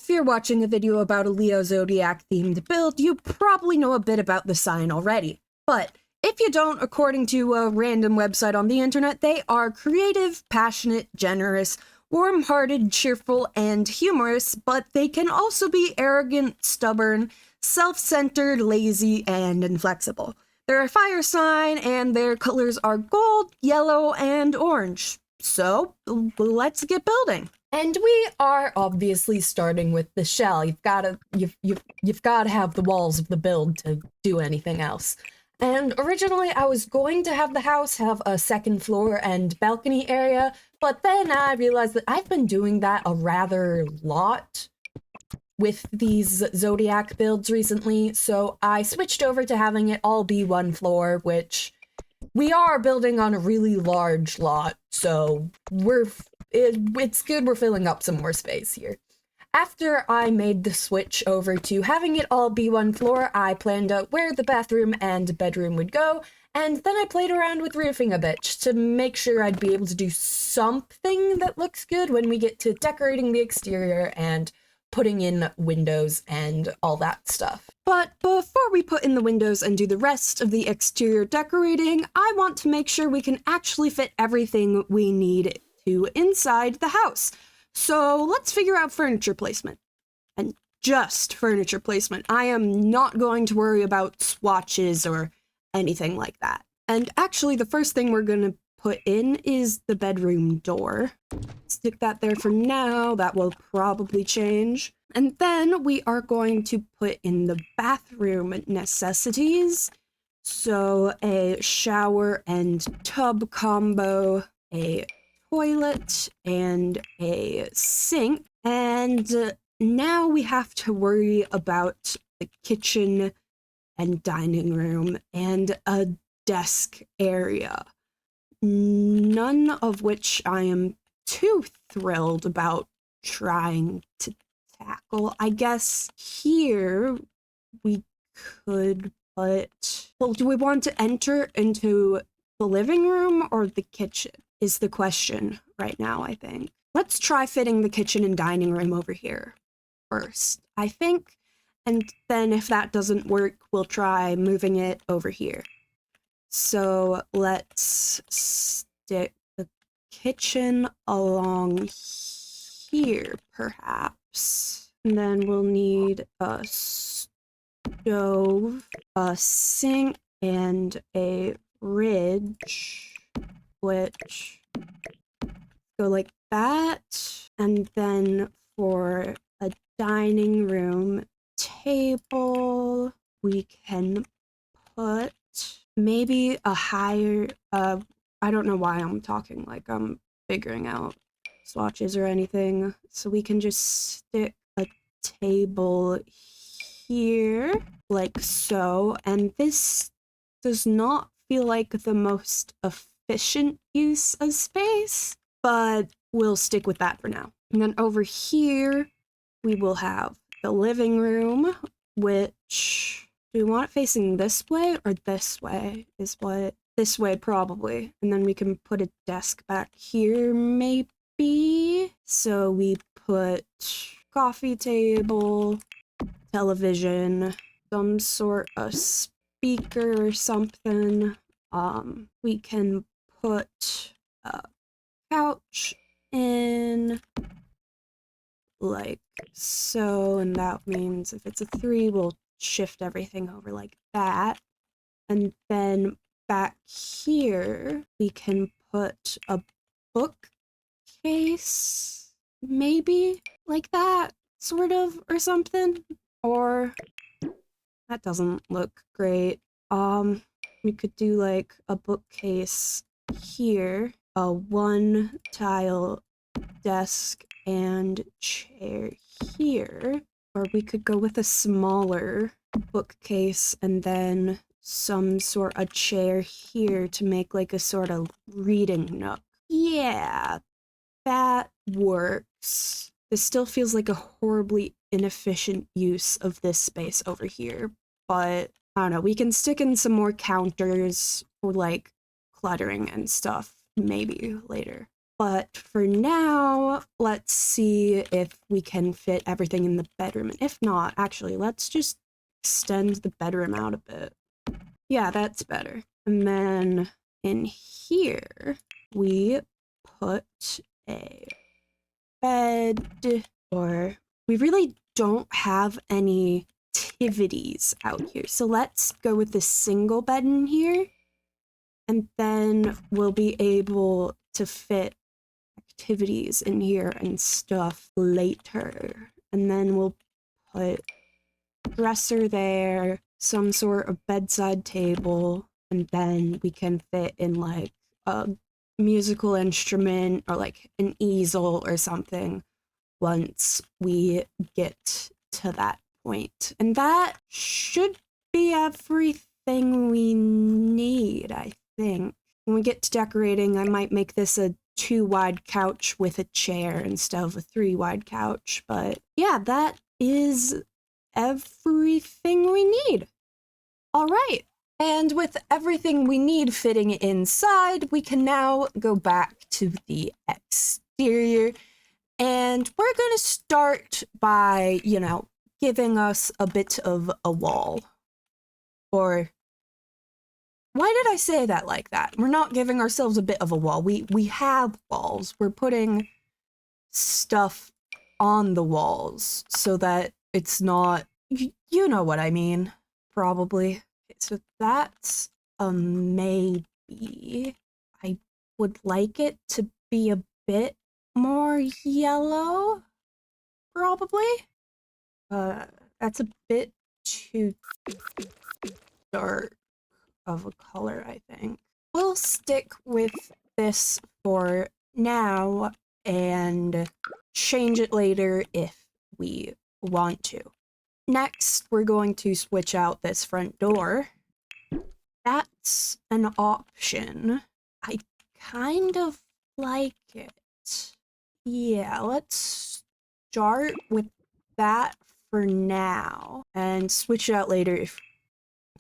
If you're watching a video about a Leo Zodiac themed build, you probably know a bit about the sign already. But if you don't, according to a random website on the internet, they are creative, passionate, generous, warm-hearted, cheerful, and humorous, but they can also be arrogant, stubborn, self-centered, lazy, and inflexible. They're a fire sign, and their colors are gold, yellow, and orange. So, let's get building. And we are obviously starting with the shell. You've gotta have the walls of the build to do anything else. And originally I was going to have the house have a second floor and balcony area, but then I realized that I've been doing that a rather lot with these Zodiac builds recently, so I switched over to having it all be one floor, which we are building on a really large lot, so it's good we're filling up some more space here. After I made the switch over to having it all be one floor, I planned out where the bathroom and bedroom would go, and then I played around with roofing a bit to make sure I'd be able to do something that looks good when we get to decorating the exterior and putting in windows and all that stuff. But before we put in the windows and do the rest of the exterior decorating, I want to make sure we can actually fit everything we need to inside the house. So let's figure out furniture placement. And just furniture placement. I am not going to worry about swatches or anything like that. And actually, the first thing we're going to put in is the bedroom door. Stick that there for now. That will probably change. And then we are going to put in the bathroom necessities. So a shower and tub combo, a toilet, and a sink. And now we have to worry about the kitchen and dining room and a desk area. None of which I am too thrilled about trying to tackle. I guess here we could put... Well, do we want to enter into the living room or the kitchen is the question right now, I think. Let's try fitting the kitchen and dining room over here first, I think. And then if that doesn't work, we'll try moving it over here. So let's stick the kitchen along here, perhaps. And then we'll need a stove, a sink, and a fridge, which go like that. And then for a dining room table, we can put maybe a higher, I don't know why I'm talking like I'm figuring out swatches or anything. So we can just stick a table here, like so. And this does not feel like the most efficient use of space, but we'll stick with that for now. And then over here, we will have the living room, which... Do we want it facing this way or this way is what... This way, probably. And then we can put a desk back here, maybe. So we put coffee table, television, some sort of speaker or something. We can put a couch in, like so, and that means if it's a 3, we'll shift everything over like that. And then back here we can put a bookcase, maybe like that, sort of, or something. Or that doesn't look great. We could do like a bookcase here, a 1 tile desk and chair here. Or we could go with a smaller bookcase and then some sort of chair here to make like a sort of reading nook. Yeah, that works. This still feels like a horribly inefficient use of this space over here, but I don't know, we can stick in some more counters for like cluttering and stuff maybe later. But for now, let's see if we can fit everything in the bedroom. And if not, actually, let's just extend the bedroom out a bit. Yeah, that's better. And then in here, we put a bed, or we really don't have any activities out here. So let's go with the single bed in here, and then we'll be able to fit activities in here and stuff later. And then we'll put dresser there, some sort of bedside table, and then we can fit in like a musical instrument or like an easel or something once we get to that point. And that should be everything we need, I think. When we get to decorating, I might make this a 2-wide couch with a chair instead of a 3-wide couch. But yeah, that is everything we need. All right. And with everything we need fitting inside, we can now go back to the exterior. And we're going to start by, giving us a bit of a wall. Or why did I say that like that? We're not giving ourselves a bit of a wall. We have walls. We're putting stuff on the walls so that it's not, you know what I mean, probably. Okay, so that's a maybe. I would like it to be a bit more yellow, probably. That's a bit too dark of a color, I think. We'll stick with this for now and change it later if we want to. Next, we're going to switch out this front door. That's an option. I kind of like it. Yeah, let's start with that for now and switch it out later if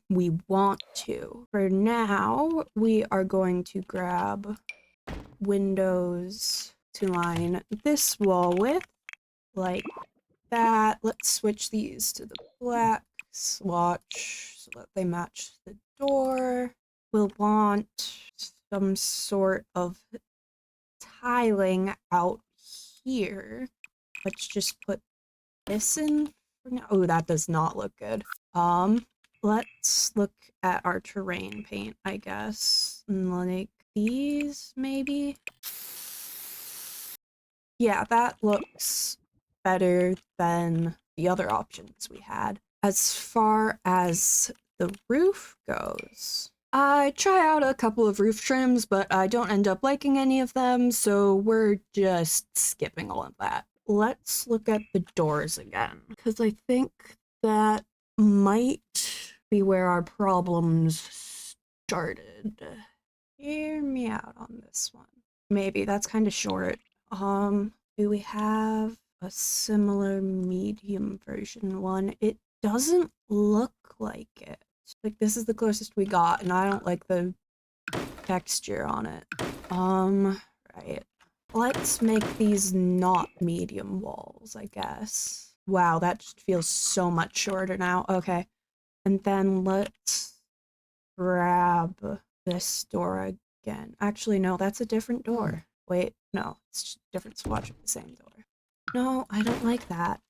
we want to. For now, we are going to grab windows to line this wall with, like that. Let's switch these to the black swatch so that they match the door. We'll want some sort of tiling out here. Let's just put this in for now. Oh, that does not look good. Let's look at our terrain paint, I guess. Like these, maybe? Yeah, that looks better than the other options we had. As far as the roof goes, I try out a couple of roof trims, but I don't end up liking any of them, so we're just skipping all of that. Let's look at the doors again, because I think that might be where our problems started. Hear me out on this one. Maybe that's kind of short. Do we have a similar medium version one? It doesn't look like it. Like, this is the closest we got, and I don't like the texture on it. Right. Let's make these not medium walls, I guess. Wow, that just feels so much shorter now. Okay. And then let's grab this door again. Actually, no, that's a different door. Wait, no, it's just a different swatch of the same door. No, I don't like that.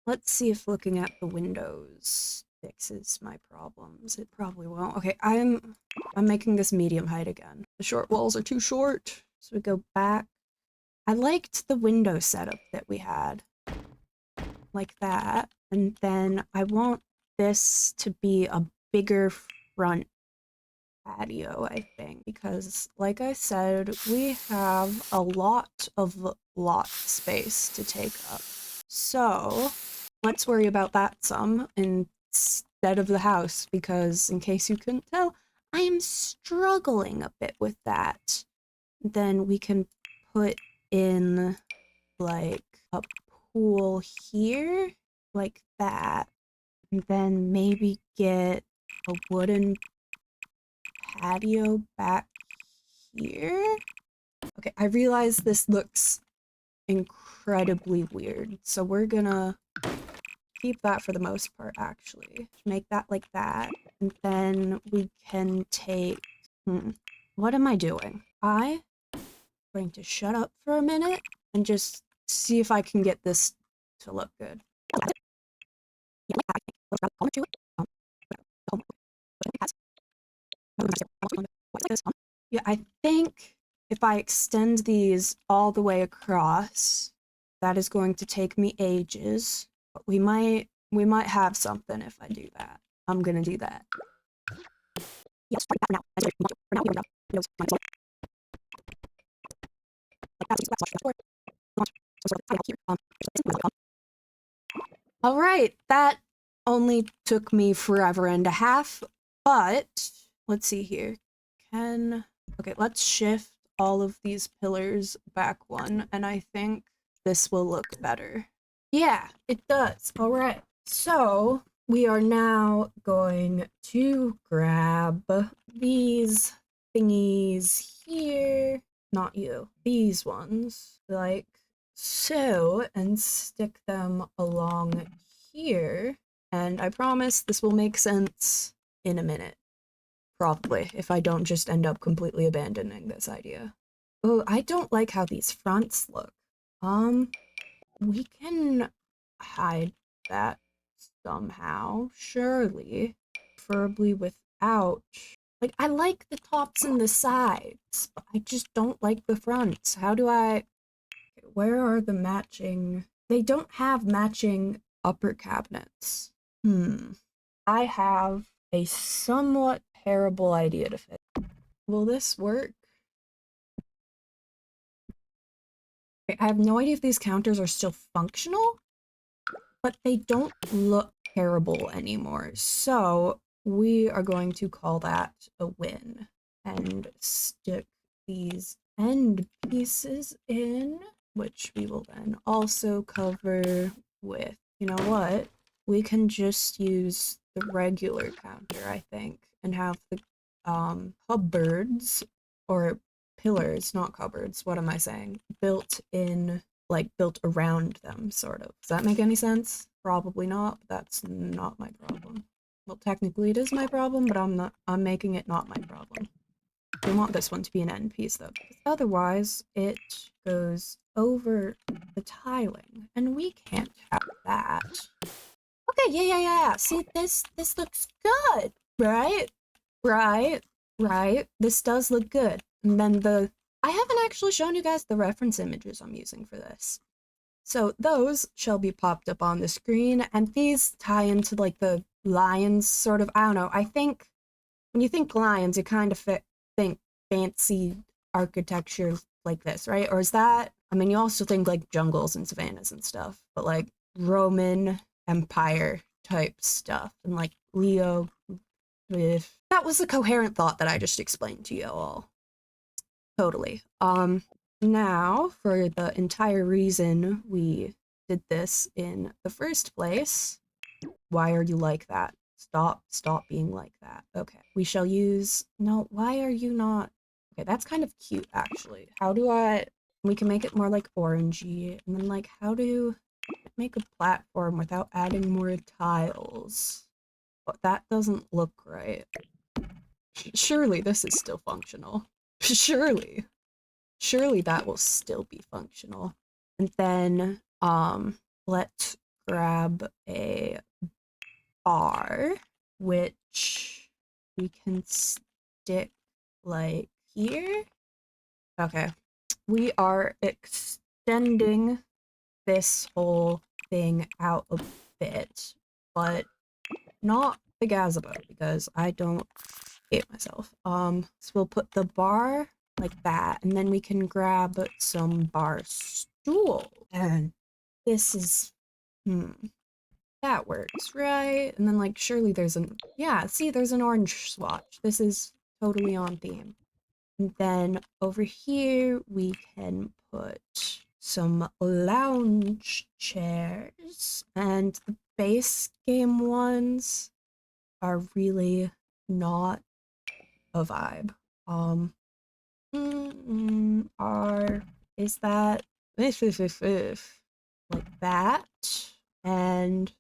Let's see if looking at the windows fixes my problems. It probably won't. Okay, I'm making this medium height again. The short walls are too short. So we go back. I liked the window setup that we had. Like that. And then I want this to be a bigger front patio, I think, because like I said, we have a lot of lot space to take up. So let's worry about that some instead of the house, because in case you couldn't tell, I am struggling a bit with that. Then we can put in like a pool here, like that, and then maybe get a wooden patio back here. Okay, I realize this looks incredibly weird, so we're gonna keep that for the most part, actually. Make that like that, and then we can take... What am I doing? I'm going to shut up for a minute and just see if I can get this to look good. Yeah, I think if I extend these all the way across, that is going to take me ages. But we might have something if I do that. I'm gonna do that. Yes, for now. For now, we are all right, that only took me forever and a half, but let's see here. Okay, let's shift all of these pillars back one, and I think this will look better. Yeah, it does. All right, so we are now going to grab these thingies here. Not you. These ones. Like so, and stick them along here. And I promise this will make sense in a minute. Probably, if I don't just end up completely abandoning this idea. Oh, I don't like how these fronts look. We can hide that somehow, surely. Preferably without... Like, I like the tops and the sides, but I just don't like the fronts. How do I... Where are the matching... They don't have matching upper cabinets. I have a somewhat terrible idea to fit. Will this work? Okay, I have no idea if these counters are still functional, but they don't look terrible anymore. So we are going to call that a win and stick these end pieces in, which we will then also cover with, you know what? We can just use the regular counter, I think, and have the cupboards or pillars, not cupboards, what am I saying? Built in, like built around them, sort of. Does that make any sense? Probably not, but that's not my problem. Well, technically it is my problem, but I'm making it not my problem. We want this one to be an end piece though, because otherwise it goes over the tiling, and we can't have that. Okay, yeah. See, this looks good, right? Right. This does look good. And then I haven't actually shown you guys the reference images I'm using for this. So those shall be popped up on the screen, and these tie into like the lions sort of, I don't know, I think when you think lions, you kind of think fancy architecture like this, right? Or is that, I mean, you also think like jungles and savannas and stuff, but like Roman Empire type stuff, and like Leo, if that was a coherent thought that I just explained to you all. Totally. Now for the entire reason we did this in the first place. Why are you like that? Stop being like that. Okay. We shall use... No, why are you not... Okay, that's kind of cute, actually. How do I... We can make it more like orangey. And then, like, how do... Make a platform without adding more tiles? But that doesn't look right. Surely this is still functional. Surely that will still be functional. And then, let's grab a bar, which we can stick like here. Okay. We are extending this whole thing out a bit, but not the gazebo because I don't hate myself. So we'll put the bar like that, and then we can grab some bar stool. And this is, that works, right? And then like, surely there's an, yeah, see, there's an orange swatch. This is totally on theme. And then over here, we can put some lounge chairs, and the base game ones are really not a vibe. Is that like that? And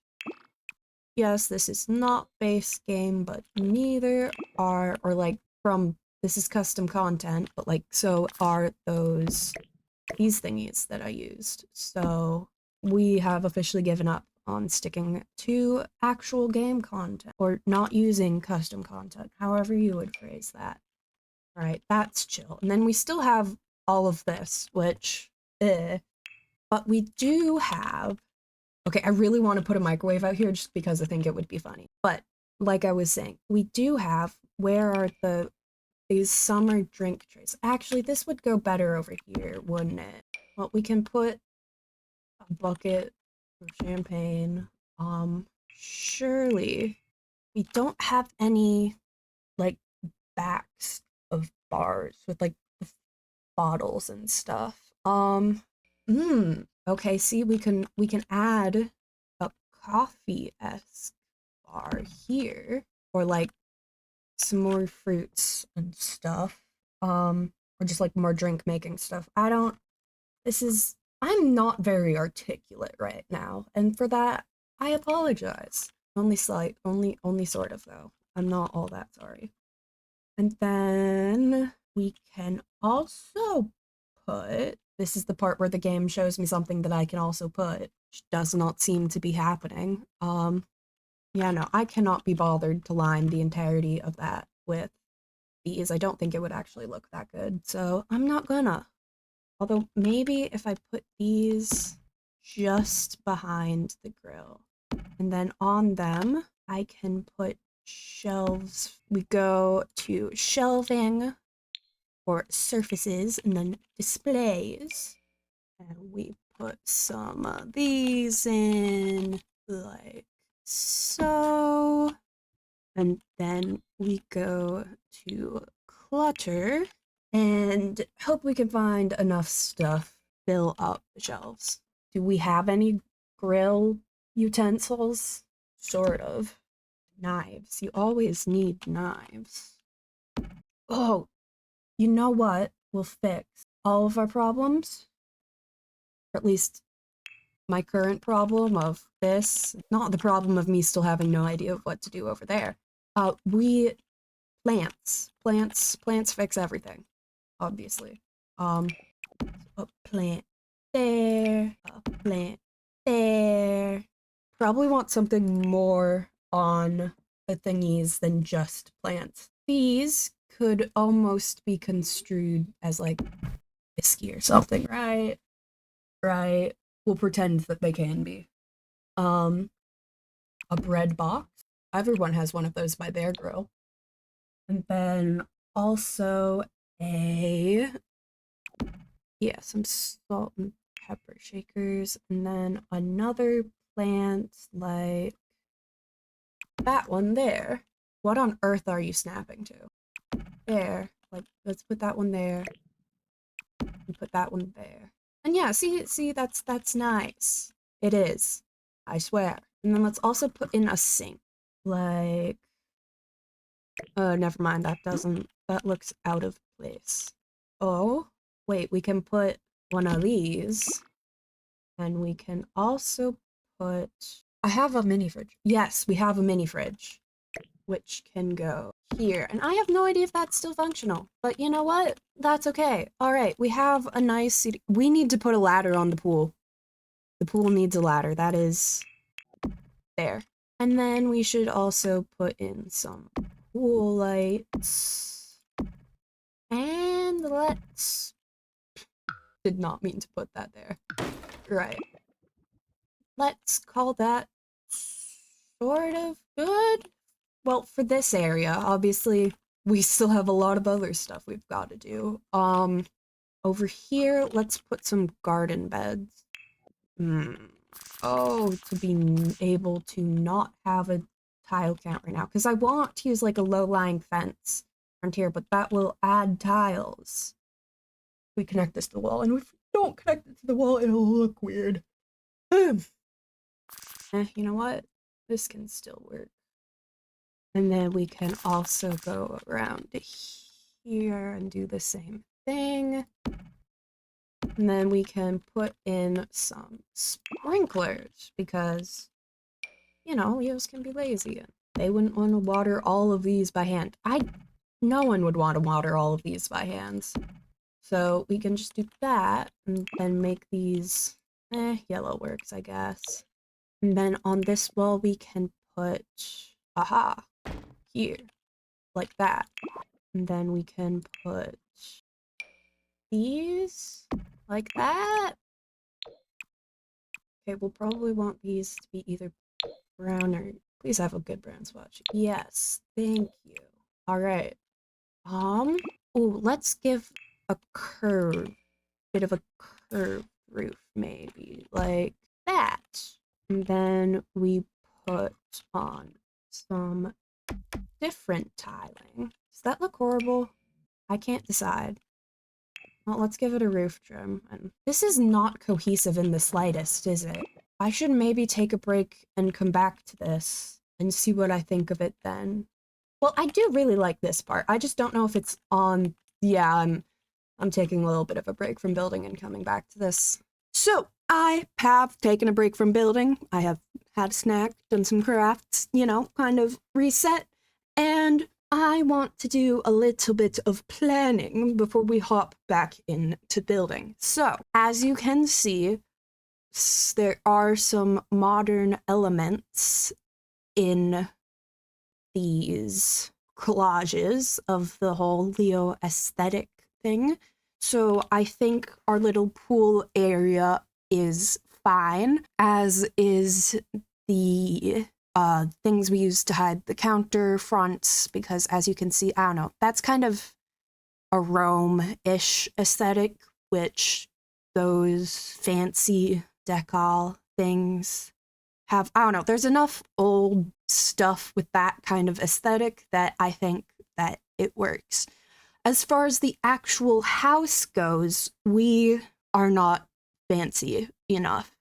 yes, this is not base game, but neither are, or like from, this is custom content, but like, so are these thingies that I used. So we have officially given up on sticking to actual game content, or not using custom content, however you would phrase that. Right, that's chill. And then we still have all of this, which, but we do have, okay, I really want to put a microwave out here just because I think it would be funny. But like I was saying, we do have, where are these summer drink trays? Actually, this would go better over here, wouldn't it? Well, we can put a bucket of champagne. Surely we don't have any, like, backs of bars with, like, the bottles and stuff. Okay, see, we can add a coffee-esque bar here, or like some more fruits and stuff. Or just like more drink making stuff. I'm not very articulate right now, and for that, I apologize. Only sort of though. I'm not all that sorry. And then we can also put, this is the part where the game shows me something that I can also put, which does not seem to be happening. Yeah, no, I cannot be bothered to line the entirety of that with these. I don't think it would actually look that good, so I'm not gonna. Although, maybe if I put these just behind the grill, and then on them, I can put shelves. We go to shelving, or surfaces, and then displays. And we put some of these in, like so. And then we go to clutter and hope we can find enough stuff to fill up the shelves. Do we have any grill utensils? Sort of. Knives. You always need knives. Oh, you know what will fix all of our problems? Or at least my current problem of this, not the problem of me still having no idea of what to do over there. Plants fix everything, obviously. A plant there, a plant there. Probably want something more on the thingies than just plants. These could almost be construed as like whiskey or something, right? Right. We'll pretend that they can be. A bread box. Everyone has one of those by their grill. And then also some salt and pepper shakers, and then another plant like that one there. What on earth are you snapping to? There. Like, let's put that one there. And put that one there. And yeah, see, that's nice. It is. I swear. And then let's also put in a sink. Like, never mind, that looks out of place. Oh, wait, we can put one of these. And we can also put, I have a mini fridge. Yes, we have a mini fridge, which can go here. And I have no idea if that's still functional, but you know what? That's okay. All right, we have a nice, we need to put a ladder on the pool. The pool needs a ladder. That is there. And then we should also put in some pool lights. And let's, did not mean to put that there. Right. Let's call that sort of good. Well, for this area, obviously, we still have a lot of other stuff we've got to do. Over here, let's put some garden beds. Oh, to be able to not have a tile count right now, because I want to use like a low-lying fence around here, but that will add tiles. We connect this to the wall, and if we don't connect it to the wall, it'll look weird. You know what? This can still work. And then we can also go around here and do the same thing. And then we can put in some sprinklers because, you know, Leos can be lazy and they wouldn't want to water all of these by hand. No one would want to water all of these by hands. So we can just do that and then make these, yellow works, I guess. And then on this wall we can put, aha, here, like that. And then we can put these like that. Okay, we'll probably want these to be either brown or, please have a good brown swatch. Yes, thank you. All right. Oh, let's give a bit of a curved roof, maybe, like that. And then we put on some different tiling. Does that look horrible? I can't decide. Well, let's give it a roof trim. And this is not cohesive in the slightest, is it? I should maybe take a break and come back to this and see what I think of it then. Well, I do really like this part. I just don't know if it's on. Yeah, I'm taking a little bit of a break from building and coming back to this. So, I have taken a break from building. I have had a snack, done some crafts, you know, kind of reset. And I want to do a little bit of planning before we hop back into building. So, as you can see, there are some modern elements in these collages of the whole Leo aesthetic thing. So I think our little pool area is fine, as is the things we use to hide the counter fronts, because as you can see, I don't know, that's kind of a Rome-ish aesthetic, which those fancy decal things have. I don't know, there's enough old stuff with that kind of aesthetic that I think that it works. As far as the actual house goes, we are not fancy enough.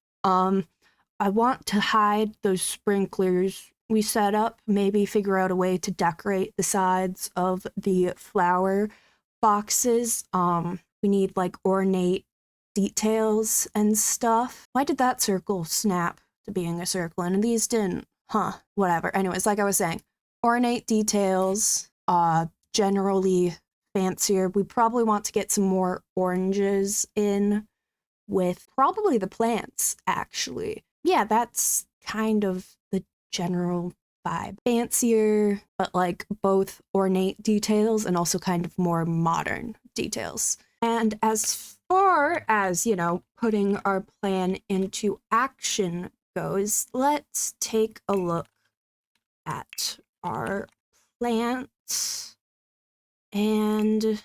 I want to hide those sprinklers we set up, maybe figure out a way to decorate the sides of the flower boxes. We need like ornate details and stuff. Why did that circle snap to being a circle and these didn't? Huh, whatever. Anyways, like I was saying, ornate details, generally fancier. We probably want to get some more oranges in with probably the plants, actually. Yeah, that's kind of the general vibe. Fancier, but like both ornate details and also kind of more modern details. And as far as, you know, putting our plan into action goes, let's take a look at our plants. And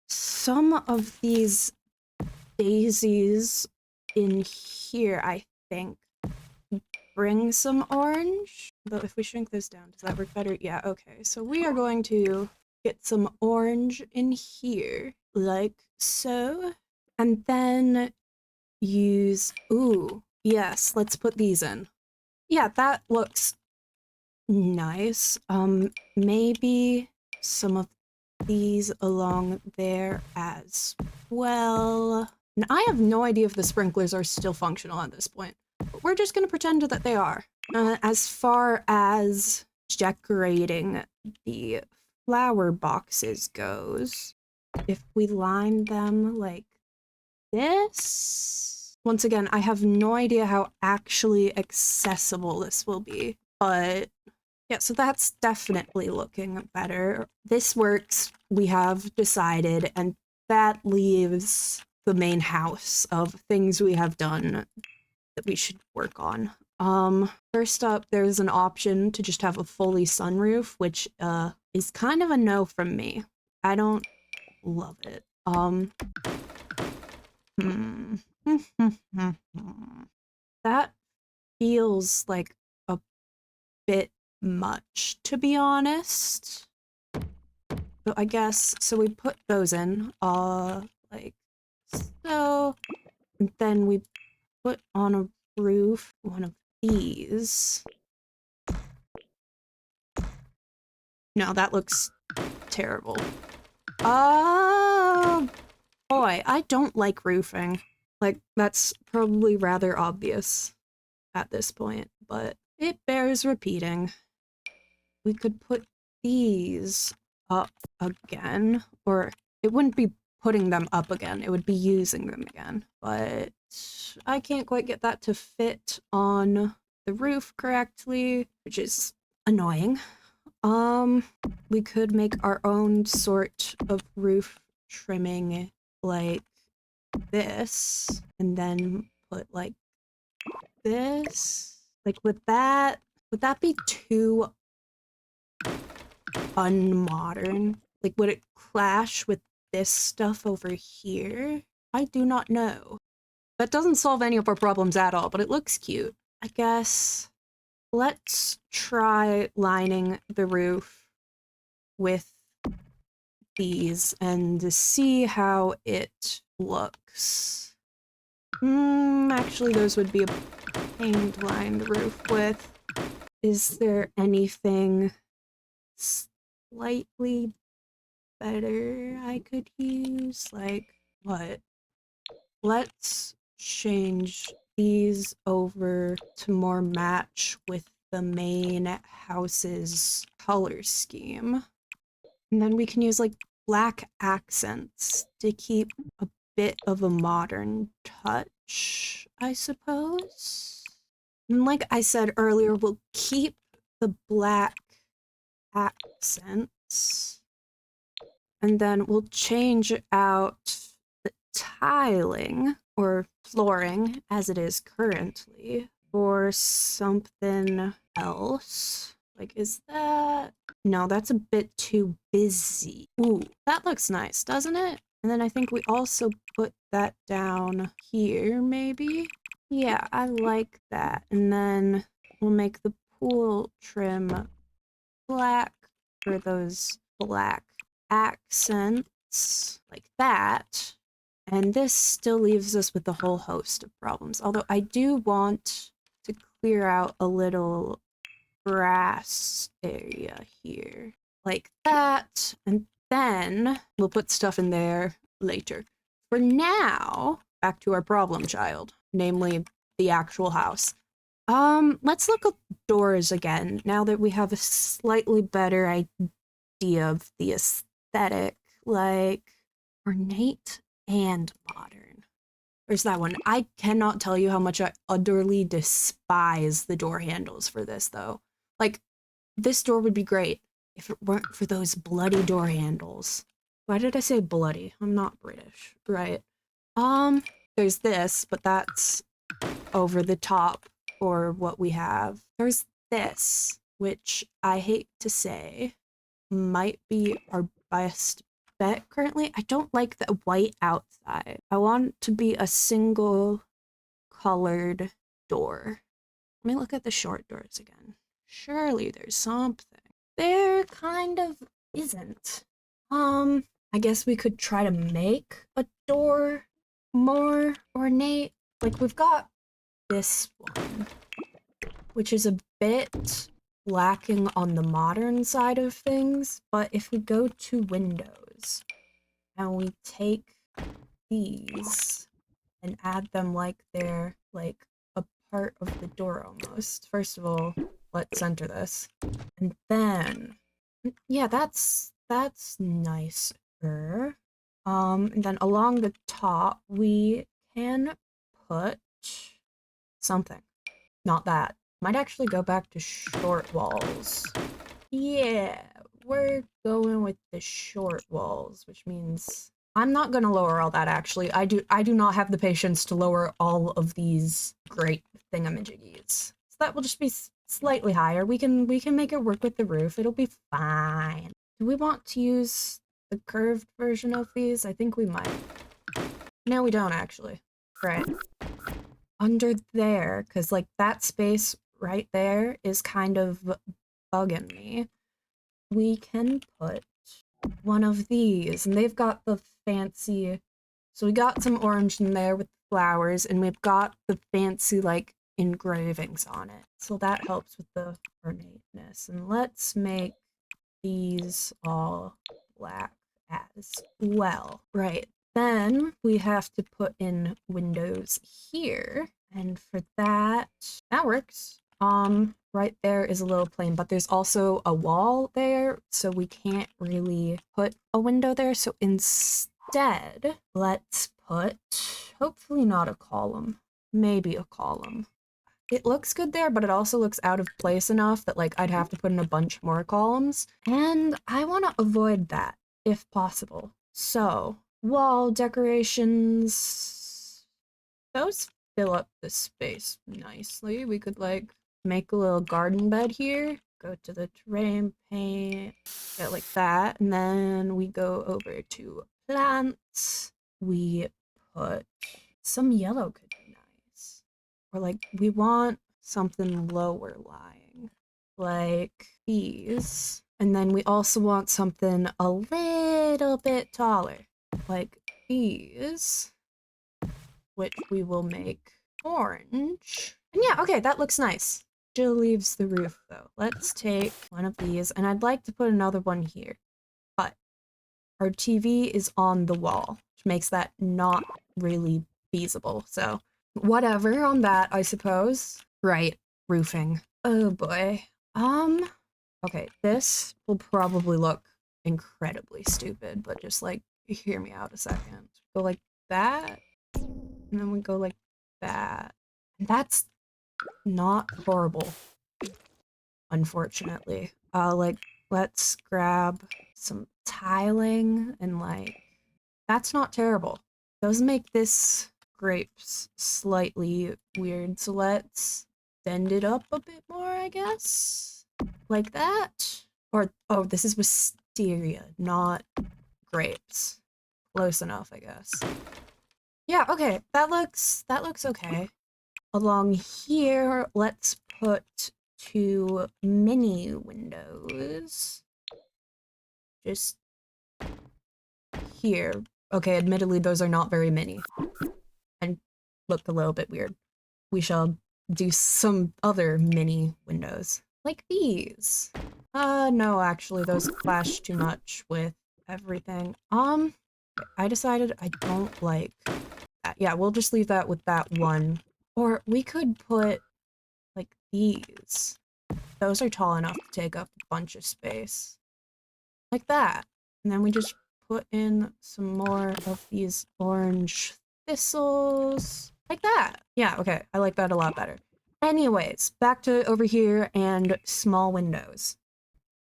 some of these daisies in here, I think, bring some orange. Though if we shrink this down, does that work better? Yeah, okay. So we are going to get some orange in here, like so. And then use, ooh, yes, let's put these in. Yeah, that looks nice. Maybe some of these along there as well. And I have no idea if the sprinklers are still functional at this point, but we're just gonna pretend that they are. As far as decorating the flower boxes goes, if we line them like this, once again, I have no idea how actually accessible this will be, but yeah, so that's definitely looking better. This works, we have decided, and that leaves the main house of things we have done that we should work on. First up, there's an option to just have a fully sunroof, which is kind of a no from me. I don't love it. That feels like a bit much, to be honest. But I guess, so we put those in, like so. And then we put on a roof one of these. No, that looks terrible. Oh, Boy, I don't like roofing. Like, that's probably rather obvious at this point, but it bears repeating. We could put these up again, or it wouldn't be putting them up again, it would be using them again, but I can't quite get that to fit on the roof correctly, which is annoying. We could make our own sort of roof trimming like this, and then put like this. Like, would that be too unmodern? Like, would it clash with this stuff over here? I do not know. That doesn't solve any of our problems at all, but it looks cute. I guess let's try lining the roof with these and see how it looks. Actually, those would be a pain to line the roof with. Is there anything slightly better I could use? Like, what? Let's change these over to more match with the main house's color scheme. And then we can use like black accents to keep a bit of a modern touch, I suppose. And like I said earlier, we'll keep the black accents. And then we'll change out the tiling, or flooring, as it is currently, for something else. Like, is that... No, that's a bit too busy. Ooh, that looks nice, doesn't it? And then I think we also put that down here, maybe? Yeah, I like that. And then we'll make the pool trim black for those black accents, like that. And this still leaves us with a whole host of problems. Although I do want to clear out a little grass area here, like that, and then we'll put stuff in there later. For now, back to our problem child, namely the actual house. Let's look at doors again, now that we have a slightly better idea of the aesthetic, like ornate and modern. There's that one. I cannot tell you how much I utterly despise the door handles for this, though. Like, this door would be great if it weren't for those bloody door handles. Why did I say bloody? I'm not British, right? There's this, but that's over the top for what we have. There's this, which I hate to say might be our best bet currently. I don't like the white outside. I want it to be a single colored door. Let me look at the short doors again. Surely there's something. There kind of isn't. I guess we could try to make a door more ornate. Like, we've got this one, which is a bit lacking on the modern side of things, but if we go to windows and we take these and add them like they're like a part of the door almost. First of all, let's center this. And then, yeah, that's nicer. And then along the top, we can put something. Not that. Might actually go back to short walls. Yeah, we're going with the short walls, which means I'm not gonna lower all that, actually. I do not have the patience to lower all of these great thingamajiggies. So that will just be slightly higher. We can make it work with the roof. It'll be fine. Do we want to use the curved version of these? I think we might. No, we don't, actually. Right. Under there, because, like, that space right there is kind of bugging me. We can put one of these, and they've got the fancy... So we got some orange in there with flowers, and we've got the fancy, like, engravings on it. So that helps with the ornateness. And let's make these all black as well. Right. then we have to put in windows here. And for that, that works. Right there is a little plane, but there's also a wall there, so we can't really put a window there. So instead, let's put, hopefully not a column, maybe a column. It looks good there, but it also looks out of place enough that like I'd have to put in a bunch more columns. And I want to avoid that if possible. So wall decorations, those fill up the space nicely. We could like make a little garden bed here. Go to the terrain paint, get like that. And then we go over to plants. We put some yellow could be nice. Or like we want something lower lying, like these. And then we also want something a little bit taller, like these, which we will make orange. And yeah, okay, that looks nice. Still leaves the roof though. Let's take one of these, and I'd like to put another one here, but our TV is on the wall, which makes that not really feasible. So whatever on that, I suppose. Right, roofing. Oh boy. Okay, this will probably look incredibly stupid, but just like hear me out a second. Go like that, and then we go like that. And that's not horrible, unfortunately. Like, let's grab some tiling and like, that's not terrible. Those make this grapes slightly weird, so let's bend it up a bit more, I guess. Like that. Or, oh, this is wisteria, not grapes. Close enough, I guess. Yeah, okay, that looks okay. Along here, let's put 2 mini windows. Just here. Okay, admittedly, those are not very many and look a little bit weird. We shall do some other mini windows, like these. No, actually, those clash too much with everything. I decided I don't like that. Yeah, we'll just leave that with that one. Or we could put, like, these. Those are tall enough to take up a bunch of space. Like that. And then we just put in some more of these orange thistles. Like that. Yeah, okay. I like that a lot better. Anyways, back to over here and small windows.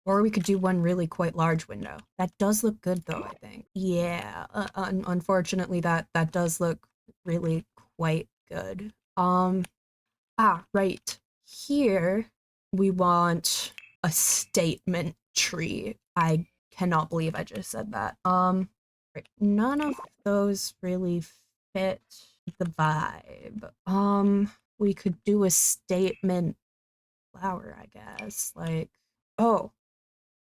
Or we could do one really quite large window. That does look good though, I think. Yeah, unfortunately that does look really quite good. Right. Here, we want a statement tree. I cannot believe I just said that. Right. None of those really fit the vibe. We could do a statement flower, I guess. Like, oh,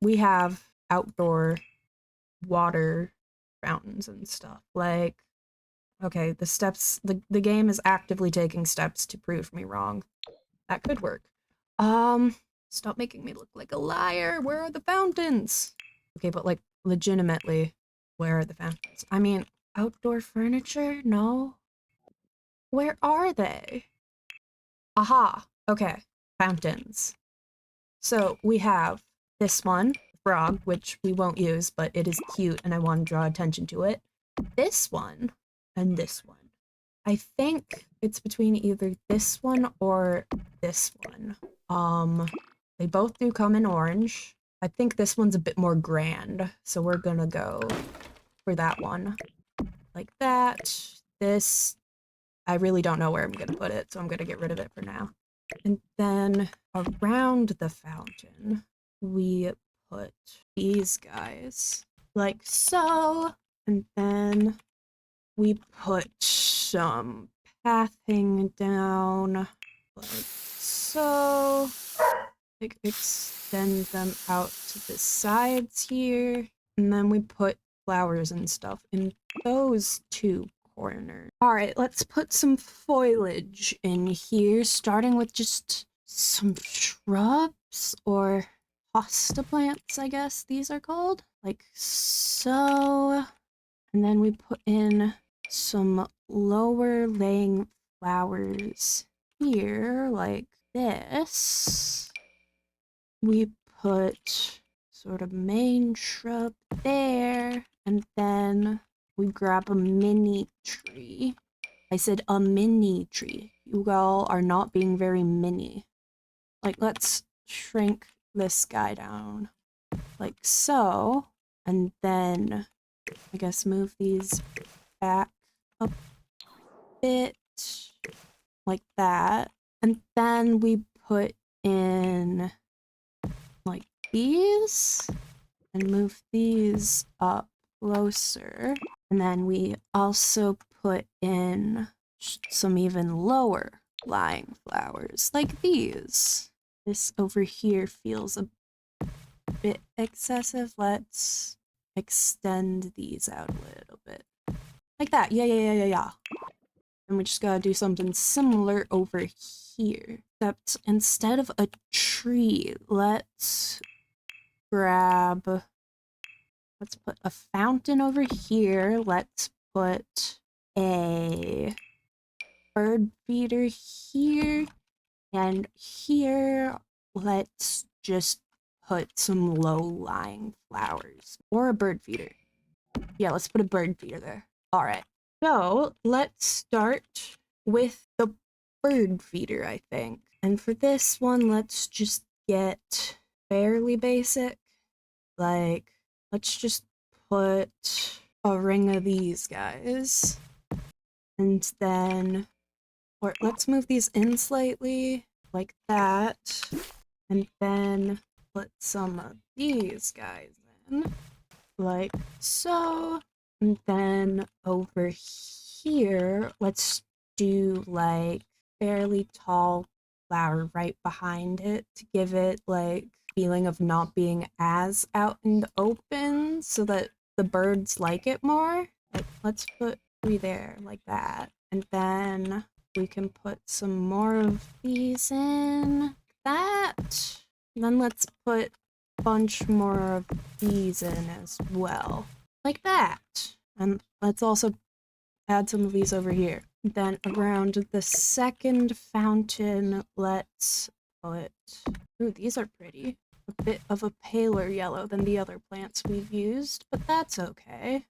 we have outdoor water fountains and stuff. Like, okay, the game is actively taking steps to prove me wrong. That could work. Stop making me look like a liar. Where are the fountains? Okay, but like legitimately, where are the fountains? I mean, outdoor furniture? No. Where are they? Aha. Okay, fountains. So we have this one, frog, which we won't use, but it is cute and I want to draw attention to it. This one and this one. I think it's between either this one or this one. They both do come in orange. I think this one's a bit more grand, so we're gonna go for that one. Like that. This, I really don't know where I'm gonna put it, so I'm gonna get rid of it for now. And then around the fountain, we put these guys, like so. And then we put some pathing down, like so. Like extend them out to the sides here. And then we put flowers and stuff in those 2 corners. All right, let's put some foliage in here, starting with just some shrubs or hosta plants, I guess these are called. Like so. And then we put in some lower laying flowers here, like this. We put sort of main shrub there, and then we grab a mini tree. I said a mini tree. You all are not being very mini. Like, let's shrink this guy down like so, and then I guess move these back a bit like that. And then we put in like these and move these up closer. And then we also put in some even lower lying flowers like these. This over here feels a bit excessive. Let's extend these out a little bit. Like that. Yeah. And we just gotta do something similar over here. Except instead of a tree, let's grab... Let's put a fountain over here. Let's put a bird feeder here. And here, let's just put some low-lying flowers. Or a bird feeder. Yeah, let's put a bird feeder there. Alright. So, let's start with the bird feeder, I think. And for this one, let's just get fairly basic. Like, let's just put a ring of these guys. And then, or let's move these in slightly, like that. And then put some of these guys in, like so. And then over here, let's do like fairly tall flower right behind it to give it like feeling of not being as out in the open so that the birds like it more. Like, let's put 3 there like that. And then we can put some more of these in like that. And then let's put a bunch more of these in as well. Like that. And let's also add some of these over here. Then around the second fountain, let's put... Ooh, these are pretty. A bit of a paler yellow than the other plants we've used, but that's okay.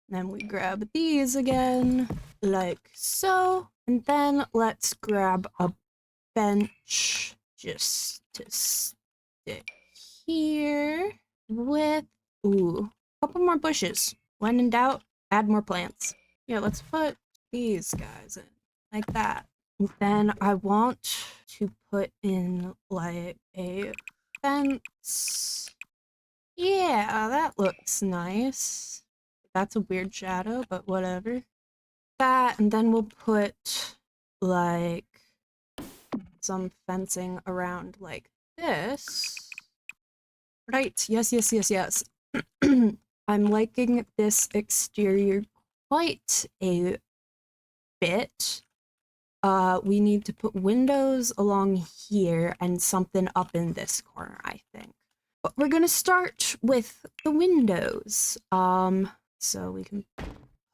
Then we grab these again, like so. And then let's grab a bench just to stick here with... Ooh, a couple more bushes. When in doubt, add more plants. Yeah, let's put these guys in, like that. And then I want to put in, like, a fence. Yeah, that looks nice. That's a weird shadow, but whatever. That, and then we'll put, like, some fencing around like this. Right, yes. I'm liking this exterior quite a bit. We need to put windows along here and something up in this corner, I think. But we're gonna start with the windows. So we can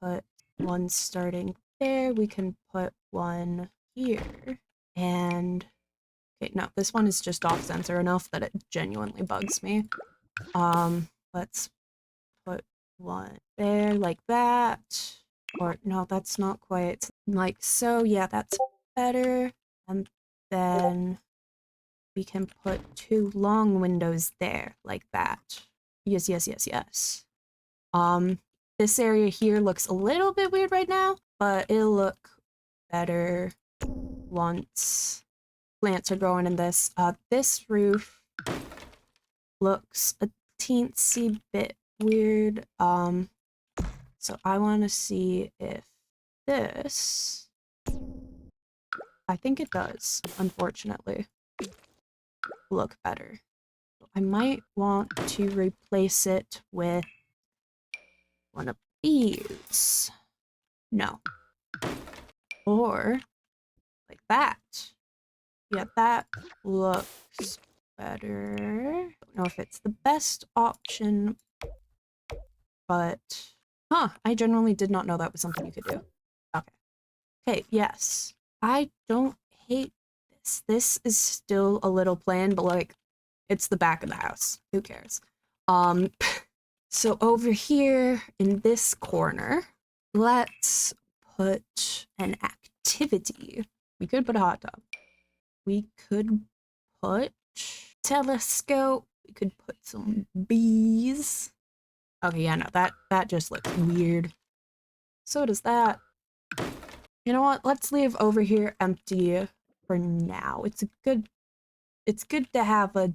put one starting there, we can put one here, and okay, no, this one is just off center enough that it genuinely bugs me. Let's put one there like that. Or no, that's not quite like so. Yeah, that's better. And then we can put 2 long windows there like that. Yes. This area here looks a little bit weird right now, but it'll look better once plants are growing in this. This roof looks a teensy bit weird. So I want to see if this... I think it does, unfortunately, look better. I might want to replace it with one of these. No. Or like that. Yeah, that looks better. Don't know if it's the best option, but Huh, I genuinely did not know that was something you could do. Okay. Okay, yes. I don't hate this. This is still a little plain, but like, it's the back of the house. Who cares? Um, so over here in this corner, let's put an activity. We could put a hot tub. We could put telescope. We could put some bees. Okay, yeah, no, that just looks weird. So does that. You know what? Let's leave over here empty for now. It's good to have a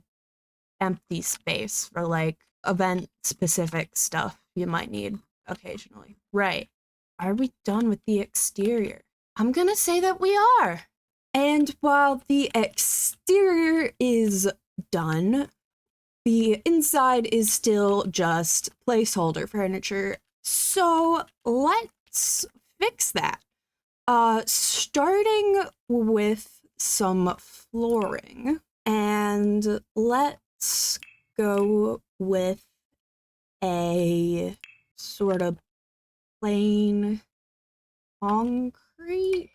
empty space for like event specific stuff you might need occasionally. Right. Are we done with the exterior? I'm gonna say that we are. And while the exterior is done, the inside is still just placeholder furniture. So let's fix that. Starting with some flooring, and let's go with a sort of plain concrete.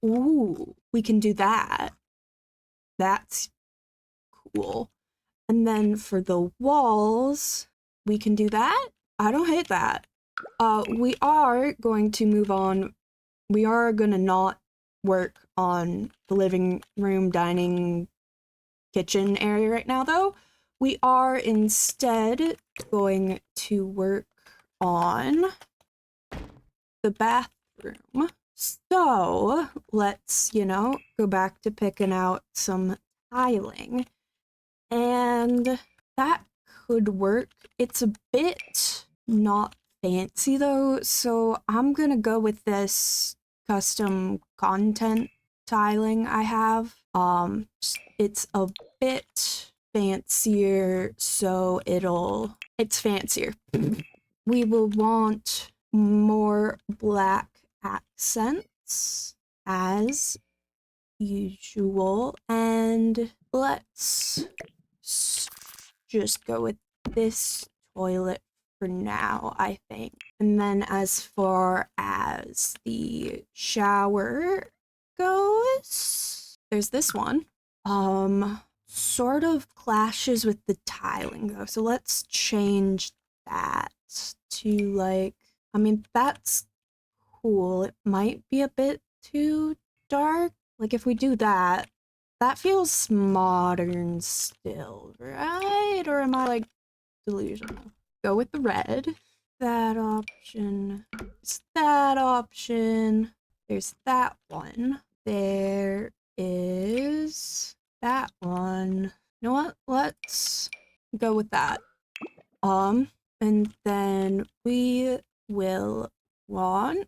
Ooh, we can do that. That's cool. And then for the walls, we can do that. I don't hate that. We are going to move on. We are gonna not work on the living room, dining, kitchen area right now, though. We are instead going to work on the bathroom. So let's, go back to picking out some tiling. And that could work. It's a bit not fancy though, so I'm gonna go with this custom content tiling I have. It's a bit fancier, so it's fancier. We will want more black accents as usual, and let's just go with this toilet for now, I think. And then as far as the shower goes, there's this one. Sort of clashes with the tiling though, so let's change that to like, I mean, that's cool. It might be a bit too dark. Like if we do that, that feels modern still, right? Or am I like delusional? Go with the red. That option. There's that option. There's that one. There is that one. You know what? Let's go with that. And then we will want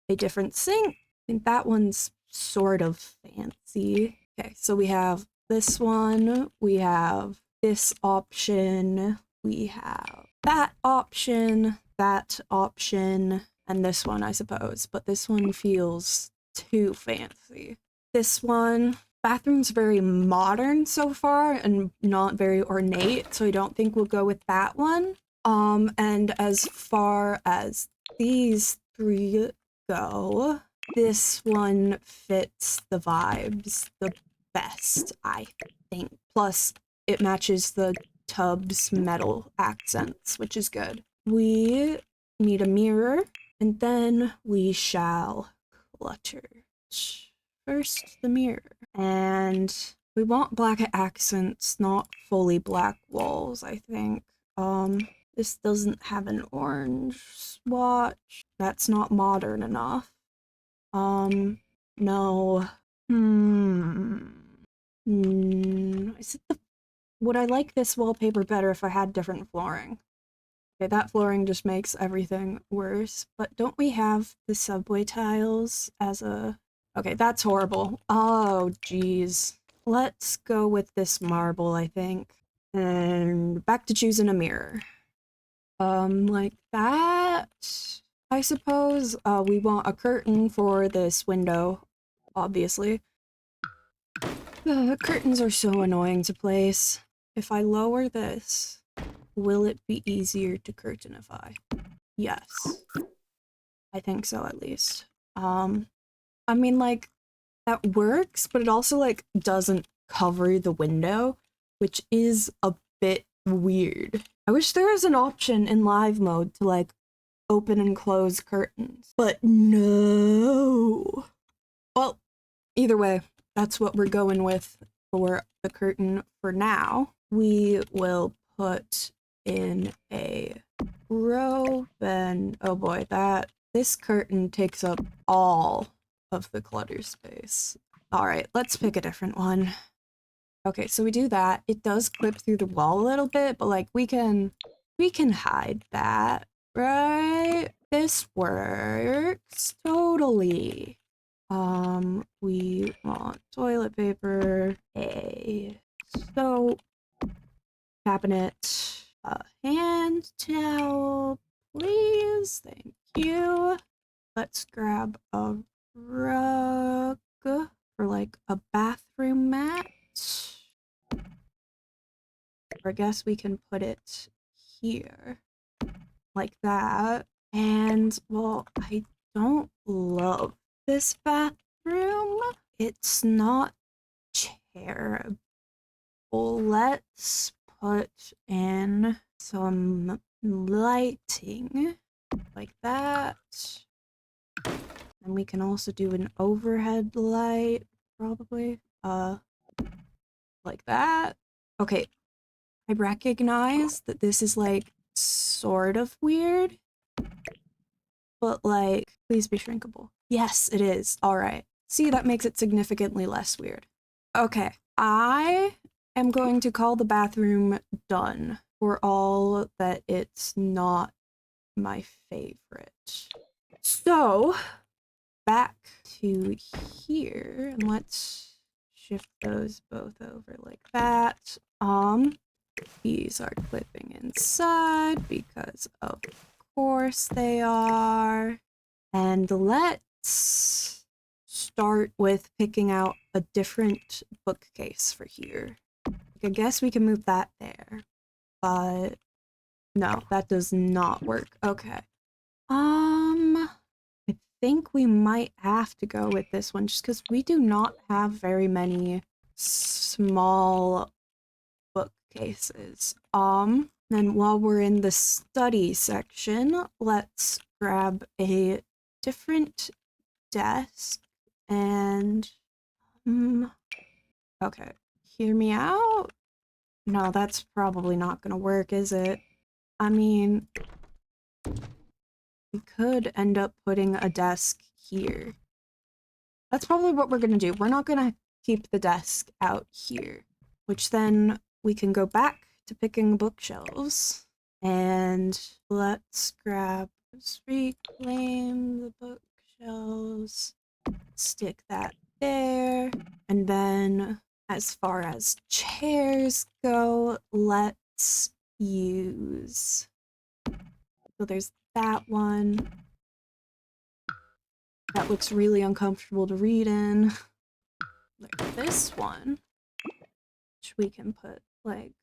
a different sink. I think that one's sort of fancy. Okay, so we have this one, we have this option, we have that option, and this one, I suppose. But this one feels too fancy. This one, bathroom's very modern so far and not very ornate, so I don't think we'll go with that one. And as far as these three go, this one fits the vibes the best, I think. Plus, it matches the tub's metal accents, which is good. We need a mirror, and then we shall clutter. First, the mirror. And we want black accents, not fully black walls, I think. This doesn't have an orange swatch. That's not modern enough. No. Would I like this wallpaper better if I had different flooring? Okay, that flooring just makes everything worse. But don't we have the subway tiles as a... Okay, that's horrible. Oh, geez. Let's go with this marble, I think. And back to choosing a mirror. Like that, I suppose. We want a curtain for this window, obviously. The curtains are so annoying to place. If I lower this, will it be easier to curtainify? Yes. I think so, at least. I mean, like, that works, but it also, like, doesn't cover the window, which is a bit weird. I wish there was an option in live mode to, like, open and close curtains, but no. Well, either way, that's what we're going with for the curtain for now. We will put in a row, then, oh boy, this curtain takes up all of the clutter space. All right, let's pick a different one. Okay, so we do that. It does clip through the wall a little bit, but like we can hide that, right? This works totally. We want toilet paper, a soap cabinet, a hand towel, please. Thank you. Let's grab a rug for like a bathroom mat. Or I guess we can put it here like that. And well, I don't love this bathroom. It's not terrible. Let's put in some lighting like that. And we can also do an overhead light, probably. Like that. Okay, I recognize that this is like sort of weird, but like, please be shrinkable. Yes, it is. All right. See, that makes it significantly less weird. Okay, I am going to call the bathroom done for all that it's not my favorite. So, back to here, and let's shift those both over like that. These are clipping inside because of course they are. And let's start with picking out a different bookcase for here. I guess we can move that there, but no, that does not work. Okay. I think we might have to go with this one just because we do not have very many small bookcases. Then while we're in the study section, let's grab a different desk and okay, hear me out? No, that's probably not gonna work, is it? I mean, we could end up putting a desk here. That's probably what we're gonna do. We're not gonna keep the desk out here, which then we can go back to picking bookshelves. And let's reclaim the bookshelves, stick that there, and then as far as chairs go, let's use, so there's that one. That looks really uncomfortable to read in. There's this one, which we can put like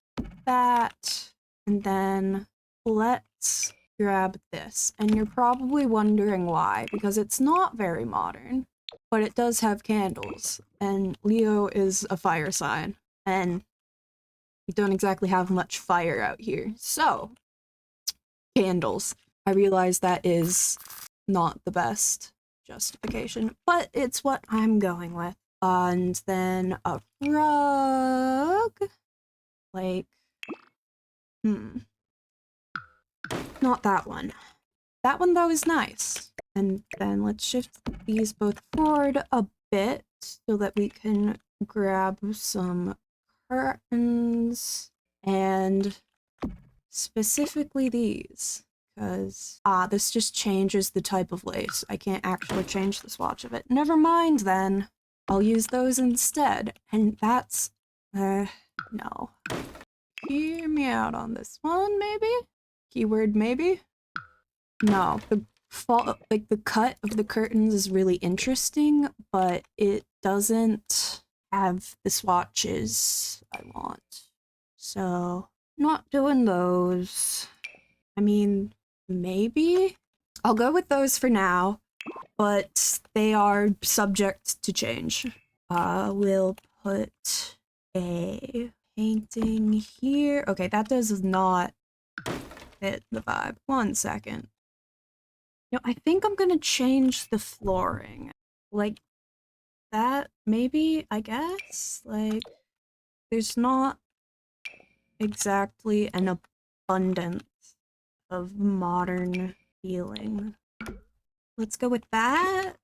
that. And then let's grab this. And you're probably wondering why, because it's not very modern, but it does have candles. And Leo is a fire sign, and we don't exactly have much fire out here. So, candles. I realize that is not the best justification, but it's what I'm going with. And then a rug. Like, not that one. That one, though, is nice. And then let's shift these both forward a bit so that we can grab some curtains and specifically these. Because, this just changes the type of lace. I can't actually change the swatch of it. Never mind, then. I'll use those instead. And that's, no. Hear me out on this one, maybe? Keyword maybe? No, the cut of the curtains is really interesting, but it doesn't have the swatches I want. So, not doing those. I mean, maybe? I'll go with those for now, but they are subject to change. We'll put a painting here. Okay, that does not fit the vibe. 1 second. No, I think I'm gonna change the flooring. Like that, maybe, I guess? Like, there's not exactly an abundance of modern feeling. Let's go with that.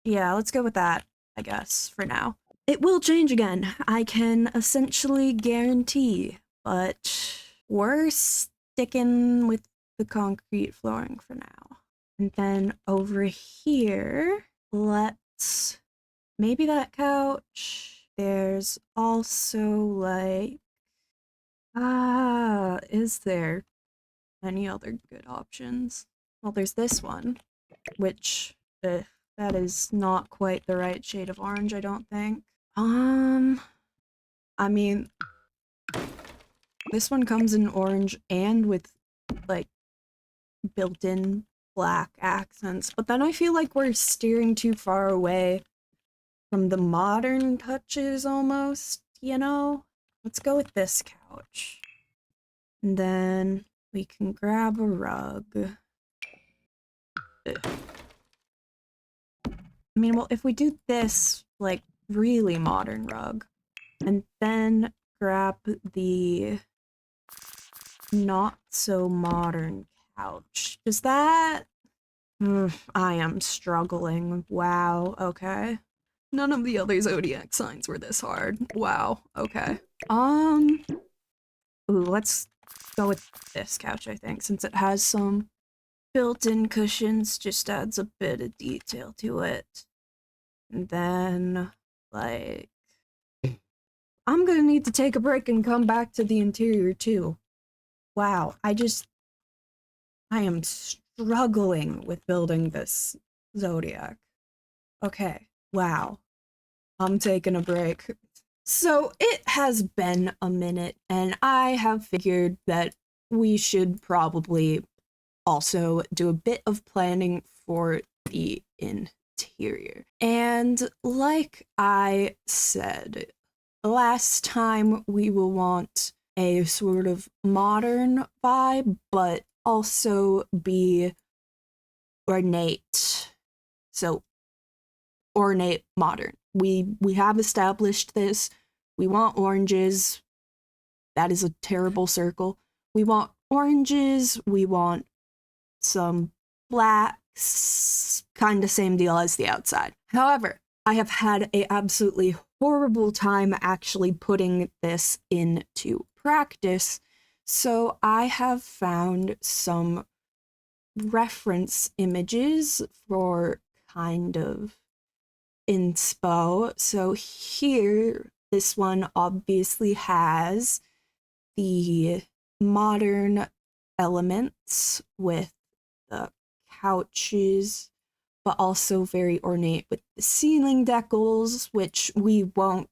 Yeah, let's go with that, I guess, for now. It will change again, I can essentially guarantee, but we're sticking with the concrete flooring for now. And then over here, let's maybe that couch. There's also like, is there any other good options? Well, there's this one, which that is not quite the right shade of orange, I don't think. I mean, this one comes in orange and with like built-in black accents, but then I feel like we're steering too far away from the modern touches almost, you know? Let's go with this couch. And then we can grab a rug. Ugh. I mean, well, if we do this, like, really modern rug, and then grab the not so modern couch, does that... I am struggling. Wow, okay. None of the other Zodiac signs were this hard. Wow, okay. Ooh, let's go with this couch, I think, since it has some built-in cushions, just adds a bit of detail to it. And then, like, I'm gonna need to take a break and come back to the interior, too. Wow, I am struggling with building this Zodiac. Okay, wow. I'm taking a break. So it has been a minute, and I have figured that we should probably also do a bit of planning for the interior. And like I said, last time we will want a sort of modern vibe, but also be ornate. So ornate modern. We have established this. We want oranges. That is a terrible circle. We want oranges. We want some blacks. Kind of same deal as the outside. However, I have had a absolutely horrible time actually putting this into practice. So I have found some reference images for kind of inspo. So here, this one obviously has the modern elements with the couches, but also very ornate with the ceiling decals, which we won't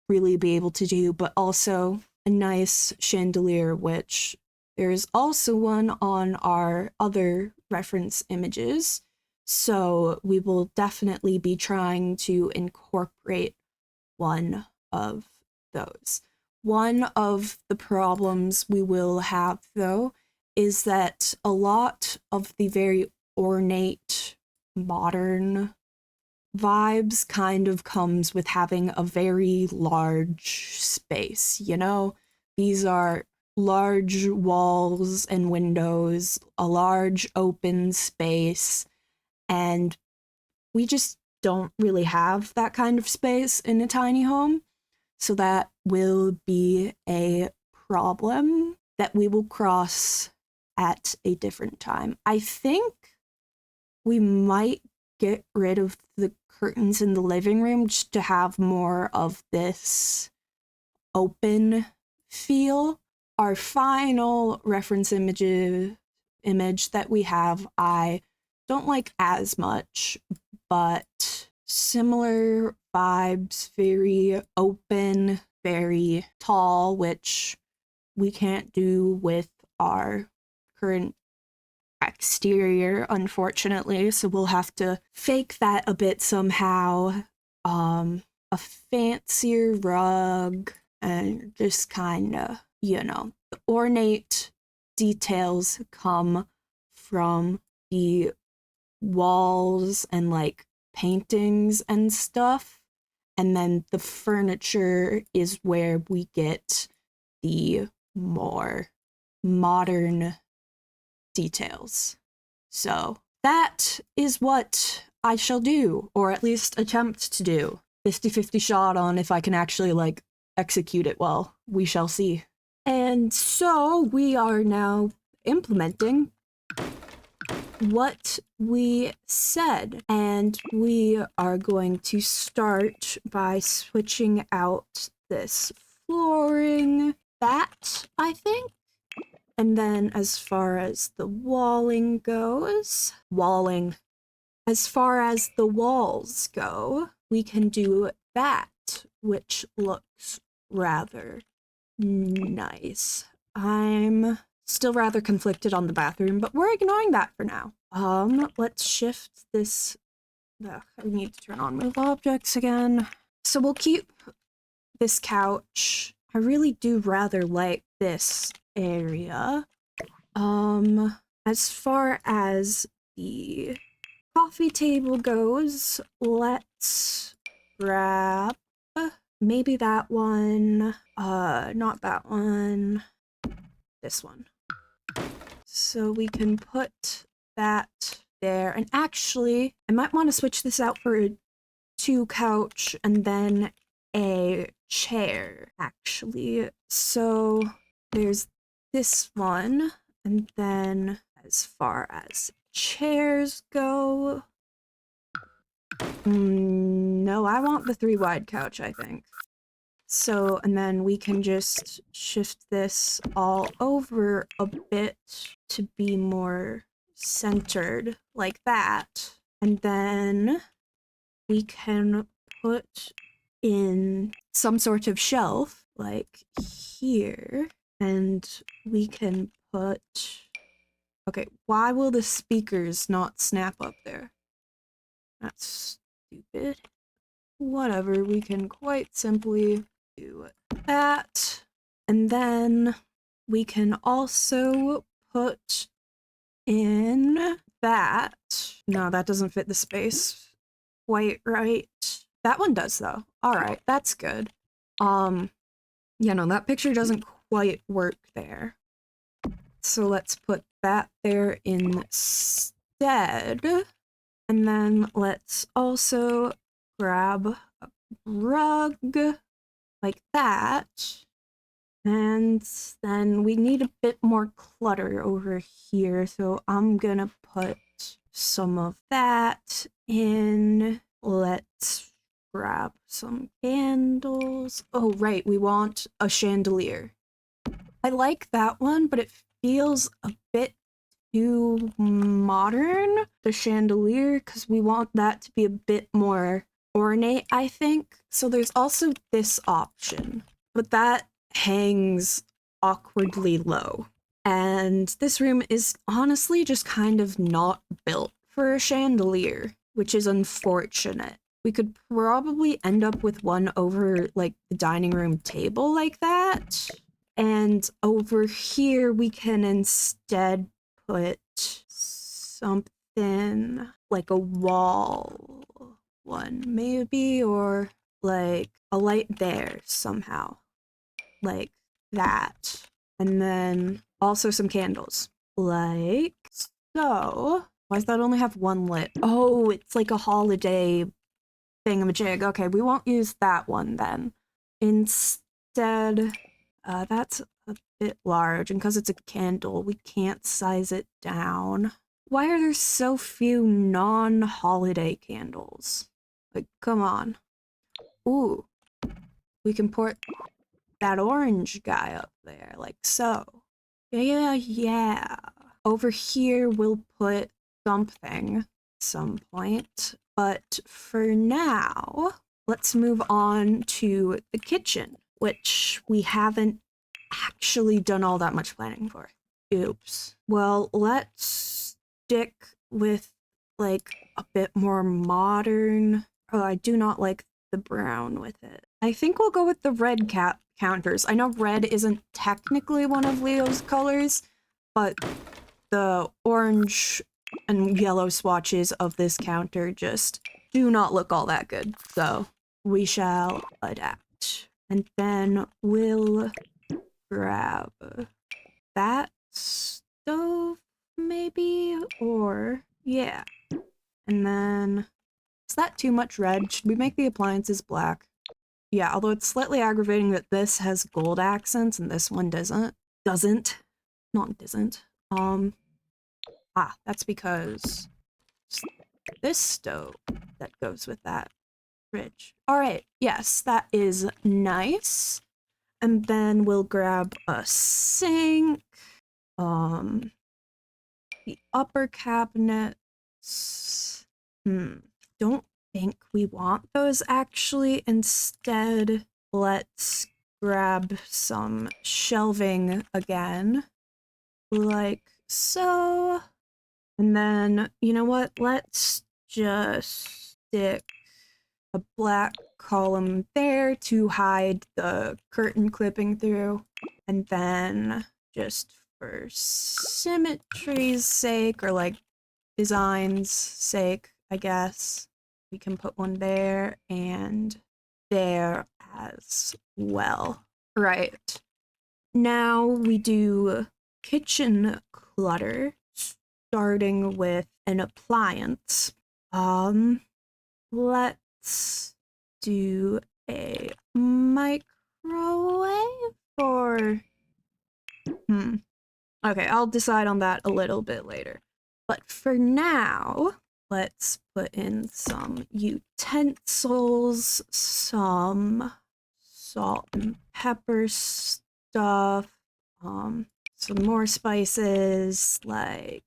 really be able to do, but also a nice chandelier, which there's also one on our other reference images. So we will definitely be trying to incorporate one of those. One of the problems we will have, though, is that a lot of the very ornate, modern vibes kind of comes with having a very large space, you know? These are large walls and windows, a large open space, and we just don't really have that kind of space in a tiny home. So that will be a problem that we will cross at a different time. I think we might get rid of the curtains in the living room just to have more of this open feel. Our final reference image that we have, I don't like as much, but similar vibes, very open, very tall, which we can't do with our current exterior, unfortunately, so we'll have to fake that a bit somehow. A fancier rug, and just kind of, you know, the ornate details come from the walls and like paintings and stuff, and then the furniture is where we get the more modern details. So that is what I shall do, or at least attempt to do. 50-50 shot on if I can actually like execute it well. We shall see. And so we are now implementing what we said, and we are going to start by switching out this flooring, that I think. And then as far as the walling goes, as far as the walls go, we can do that, which looks rather nice. I'm still rather conflicted on the bathroom, but we're ignoring that for now. Let's shift this. I need to turn on move objects again. So we'll keep this couch. I really do rather like this area. As far as the coffee table goes, let's grab maybe that one, not that one, this one. So we can put that there, and actually, I might want to switch this out for a 2 couch and then a chair, actually. So there's this one, and then as far as chairs go, no, I want the 3 wide couch, I think. So, and then we can just shift this all over a bit to be more centered, like that. And then we can put in some sort of shelf, like here, and we can put... Okay, why will the speakers not snap up there? That's stupid. Whatever, we can quite simply do that. And then we can also put in that. No, that doesn't fit the space quite right. That one does, though. Alright, that's good. Yeah, no, that picture doesn't quite work there. So let's put that there instead. And then let's also grab a rug like that. And then we need a bit more clutter over here, so I'm gonna put some of that in. Let's grab some candles. Oh, right, we want a chandelier. I like that one, but it feels a bit too modern, the chandelier, because we want that to be a bit more ornate, I think. So there's also this option, but that hangs awkwardly low. And this room is honestly just kind of not built for a chandelier, which is unfortunate. We could probably end up with one over like the dining room table like that. And over here we can instead put something like a wall one maybe, or like a light there somehow, like that. And then also some candles, like so. Why does that only have one lit? Oh, it's like a holiday thingamajig. Okay, we won't use that one then. Instead, that's a bit large, and because it's a candle, we can't size it down. Why are there so few non-holiday candles? Like, come on. Ooh, we can put that orange guy up there, like so. Yeah. Over here, we'll put something at some point. But for now, let's move on to the kitchen, which we haven't actually done all that much planning for. Oops. Well, let's stick with like a bit more modern. Oh, I do not like the brown with it. I think we'll go with the red counters. I know red isn't technically one of Leo's colors, but the orange and yellow swatches of this counter just do not look all that good. So we shall adapt. And then we'll grab that stove, maybe? Or, yeah. And then, is that too much red? Should we make the appliances black? Yeah, although it's slightly aggravating that this has gold accents and this one doesn't. Not doesn't. That's because this stove that goes with that fridge. Alright, yes, that is nice. And then we'll grab a sink. The upper cabinets. Don't think we want those actually. Instead, let's grab some shelving again. Like so. And then, you know what? Let's just stick a black column there to hide the curtain clipping through. And then just for symmetry's sake, or like design's sake, I guess, we can put one there and there as well. Right. Now we do kitchen clutter, starting with an appliance. Let's do a microwave or okay, I'll decide on that a little bit later. But for now, let's put in some utensils, some salt and pepper stuff, some more spices, like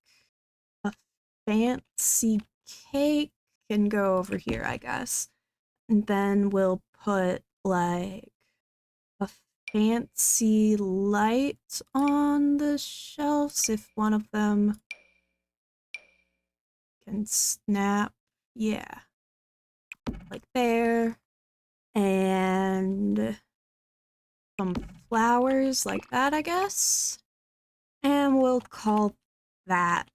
a fancy cake can go over here, I guess. And then we'll put like a fancy light on the shelves if one of them can snap. Yeah. Like there. And some flowers like that, I guess. And we'll call that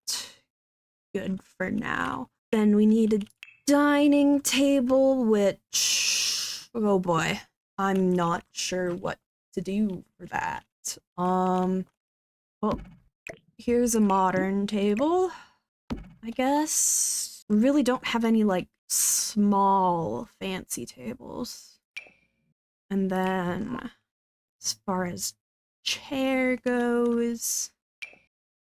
good for now. Then we need a dining table, which, oh boy, I'm not sure what to do for that. Well, here's a modern table, I guess. We really don't have any, like, small fancy tables. And then, as far as chair goes,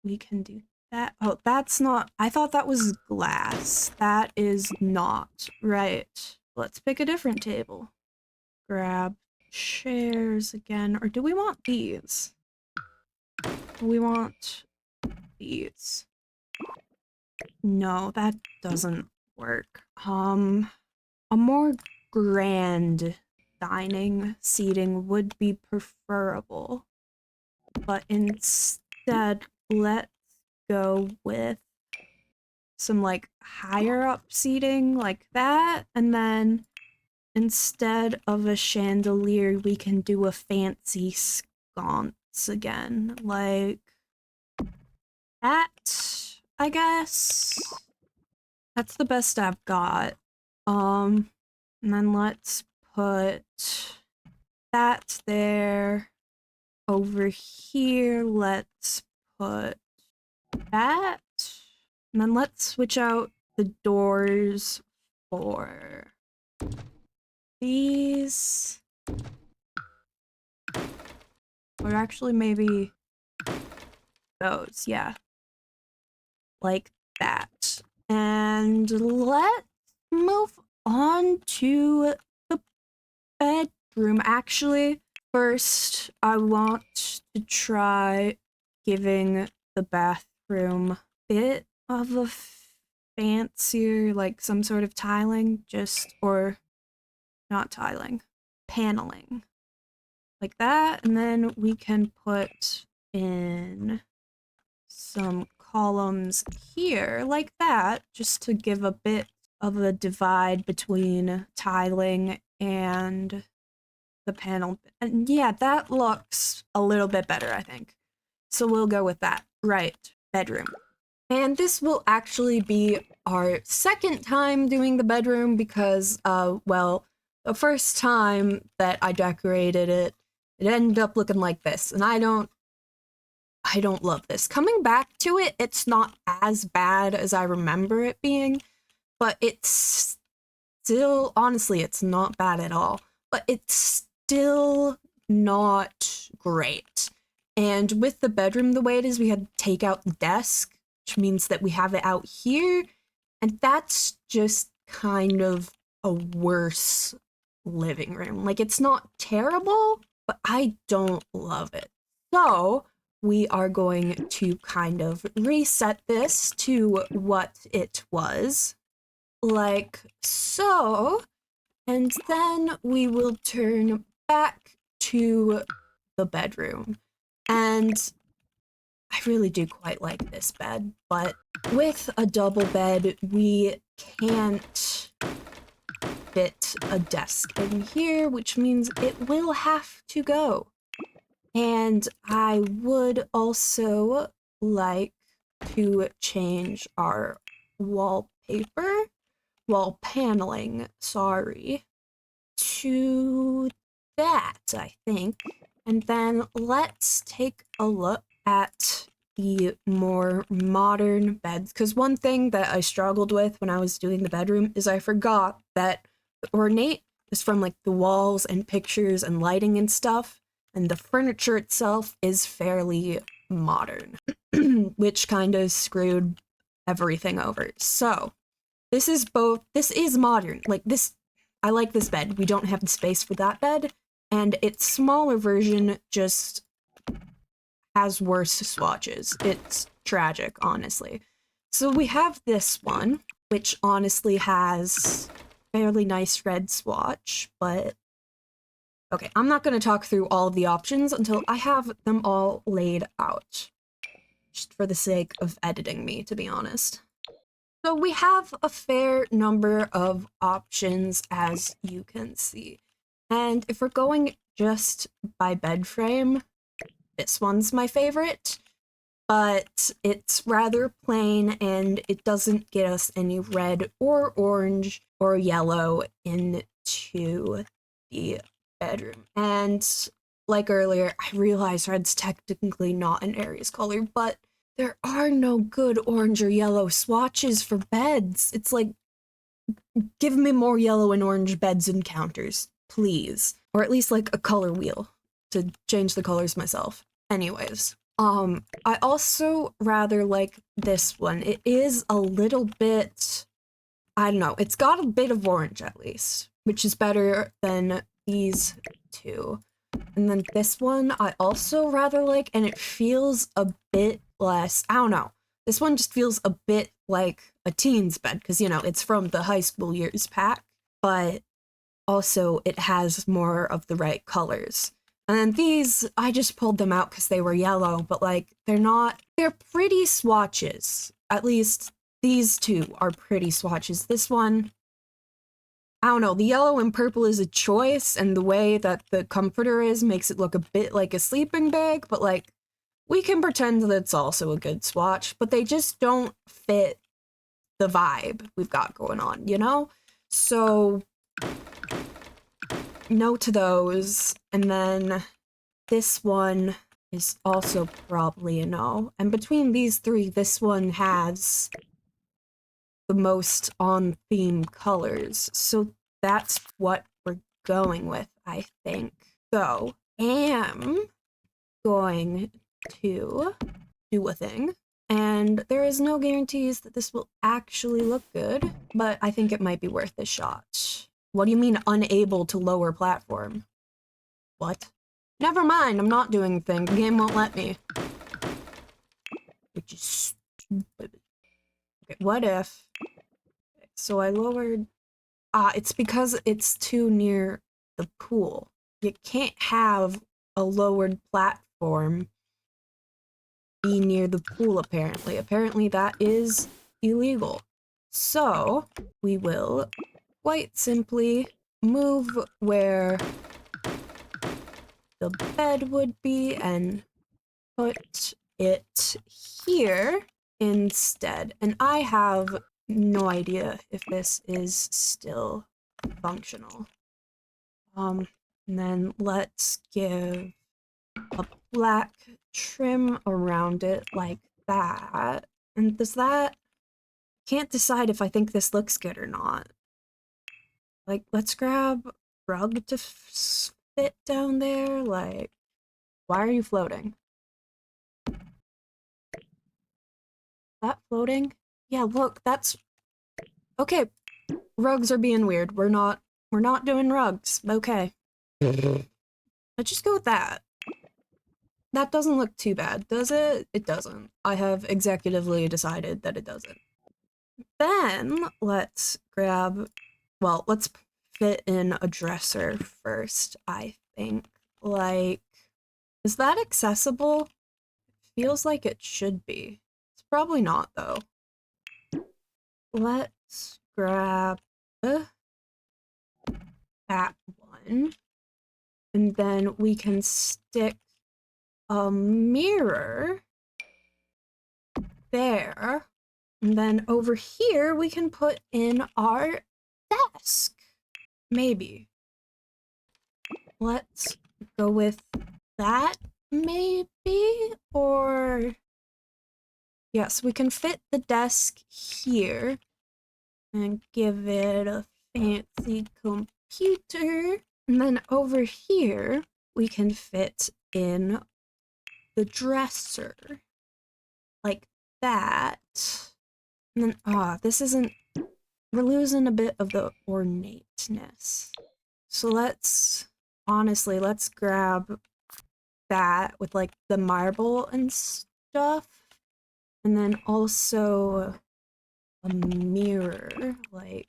we can do that. Oh, that's not, I thought that was glass. That is not. Right. Let's pick a different table. Grab chairs again. Or do we want these? We want these. No, that doesn't work. A more grand dining seating would be preferable. But instead, let's go with some like higher up seating like that, and then instead of a chandelier we can do a fancy sconce again, like that, I guess. That's the best I've got. And then let's put that there. Over here, let's put that. And then let's switch out the doors for these. Or actually maybe those, yeah. Like that. And let's move on to the bedroom. Actually, first, I want to try giving the bathroom a bit of a fancier, like some sort of tiling, or not tiling, paneling. Like that, and then we can put in some columns here like that, just to give a bit of a divide between tiling and the panel. And yeah, that looks a little bit better, I think. So we'll go with that. Right, bedroom. And this will actually be our second time doing the bedroom because, well, the first time that I decorated it, it ended up looking like this, and I don't love this. Coming back to it, it's not as bad as I remember it being, but it's still, honestly, it's not bad at all, but it's still not great. And with the bedroom the way it is, we had to take out the desk, which means that we have it out here, and that's just kind of a worse living room. Like, it's not terrible, but I don't love it. So we are going to kind of reset this to what it was, like so, and then we will turn back to the bedroom. And I really do quite like this bed, but with a double bed, we can't fit a desk in here, which means it will have to go. And I would also like to change our wall paneling, sorry, to that, I think. And then let's take a look at the more modern beds, because one thing that I struggled with when I was doing the bedroom is I forgot that the ornate is from like the walls and pictures and lighting and stuff, and the furniture itself is fairly modern, which kind of screwed everything over. So this is modern. Like this, I like this bed. We don't have the space for that bed, and its smaller version just has worse swatches. It's tragic, honestly. So we have this one, which honestly has fairly nice red swatch, but okay, I'm not going to talk through all of the options until I have them all laid out, just for the sake of editing me, to be honest. So we have a fair number of options, as you can see. And if we're going just by bed frame, this one's my favorite, but it's rather plain and it doesn't get us any red or orange or yellow into the bedroom. And like earlier, I realize red's technically not an Aries color, but there are no good orange or yellow swatches for beds. It's like, give me more yellow and orange beds and counters, please. Or at least like a color wheel to change the colors myself. Anyways, I also rather like this one. It is a little bit, I don't know, it's got a bit of orange at least, which is better than these two. And then this one I also rather like, and it feels a bit less, I don't know. This one just feels a bit like a teen's bed, because, you know, it's from the high school years pack, but also it has more of the right colors. And then these, I just pulled them out because they were yellow, but like, they're pretty swatches. At least these two are pretty swatches. This one, I don't know, the yellow and purple is a choice, and the way that the comforter is makes it look a bit like a sleeping bag, but like, we can pretend that it's also a good swatch, but they just don't fit the vibe we've got going on, you know? So no to those. And then this one is also probably a no. And between these three, this one has the most on-theme colors. So that's what we're going with, I think. So, am going to do a thing. And there is no guarantees that this will actually look good, but I think it might be worth a shot. What do you mean unable to lower platform? What? Never mind, I'm not doing the thing. The game won't let me. Which is stupid. Okay, what if... So I lowered... it's because it's too near the pool. You can't have a lowered platform be near the pool, apparently. Apparently that is illegal. So we will quite simply move where the bed would be and put it here instead. And I have no idea if this is still functional. And then let's give a black trim around it like that. And does that... Can't decide if I think this looks good or not. Like, let's grab rug to fit down there. Like, why are you floating? That floating? Yeah, look, that's... Okay, rugs are being weird. We're not doing rugs. Okay. Let's just go with that. That doesn't look too bad, does it? It doesn't. I have executively decided that it doesn't. Then, let's grab... Well, let's fit in a dresser first, I think. Like, is that accessible? Feels like it should be. It's probably not, though. Let's grab that one. And then we can stick a mirror there. And then over here, we can put in our desk. Maybe. Let's go with that, maybe? Or... Yes, we can fit the desk here and give it a fancy computer. And then over here, we can fit in the dresser. Like that. And then, this isn't... We're losing a bit of the ornateness. So let's... Honestly, let's grab that with, like, the marble and stuff. And then also a mirror, like,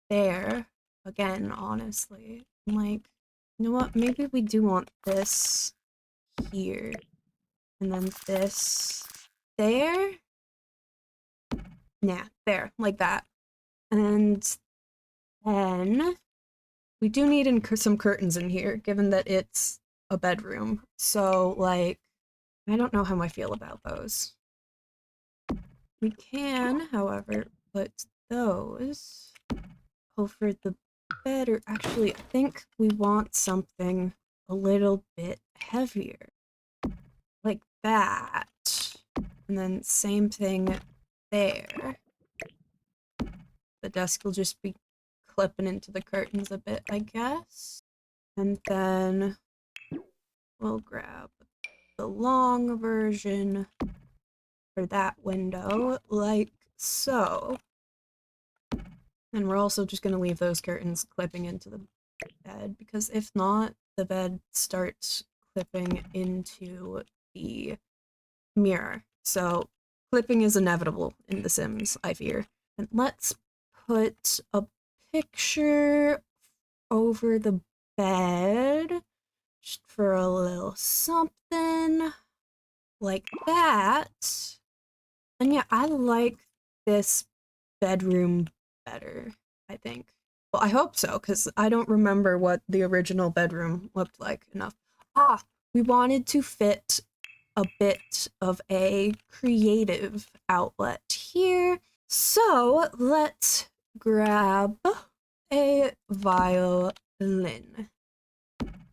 there. Again, honestly. Like, you know what? Maybe we do want this here. And then this there. Nah, there, like that. And then we do need some curtains in here, given that it's a bedroom. So, like, I don't know how I feel about those. We can, however, put those over the bed, or actually, I think we want something a little bit heavier. Like that. And then same thing there. The desk will just be clipping into the curtains a bit, I guess. And then we'll grab the long version for that window, like so. And we're also just going to leave those curtains clipping into the bed, because if not, the bed starts clipping into the mirror. So clipping is inevitable in The Sims, I fear. And let's put a picture over the bed, just for a little something like that. And yeah, I like this bedroom better, I think. Well, I hope so, because I don't remember what the original bedroom looked like enough. We wanted to fit a bit of a creative outlet here. So let's grab a violin,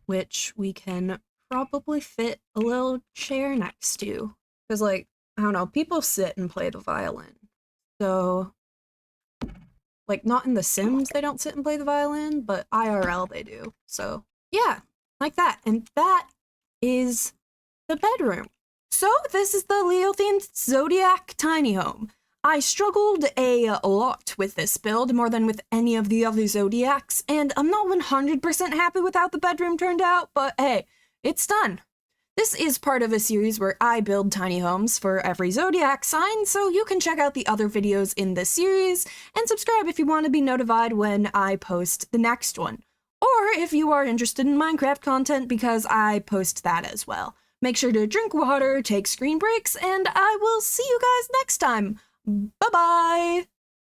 which we can probably fit a little chair next to. Because, like, I don't know, people sit and play the violin. So, like, not in The Sims they don't sit and play the violin, but IRL they do. So, yeah, like that. And that is the bedroom. So, this is the Leo-themed Zodiac tiny home. I struggled a lot with this build, more than with any of the other Zodiacs, and I'm not 100% happy with how the bedroom turned out, but hey, it's done. This is part of a series where I build tiny homes for every Zodiac sign, so you can check out the other videos in this series, and subscribe if you want to be notified when I post the next one. Or if you are interested in Minecraft content, because I post that as well. Make sure to drink water, take screen breaks, and I will see you guys next time. Bye-bye!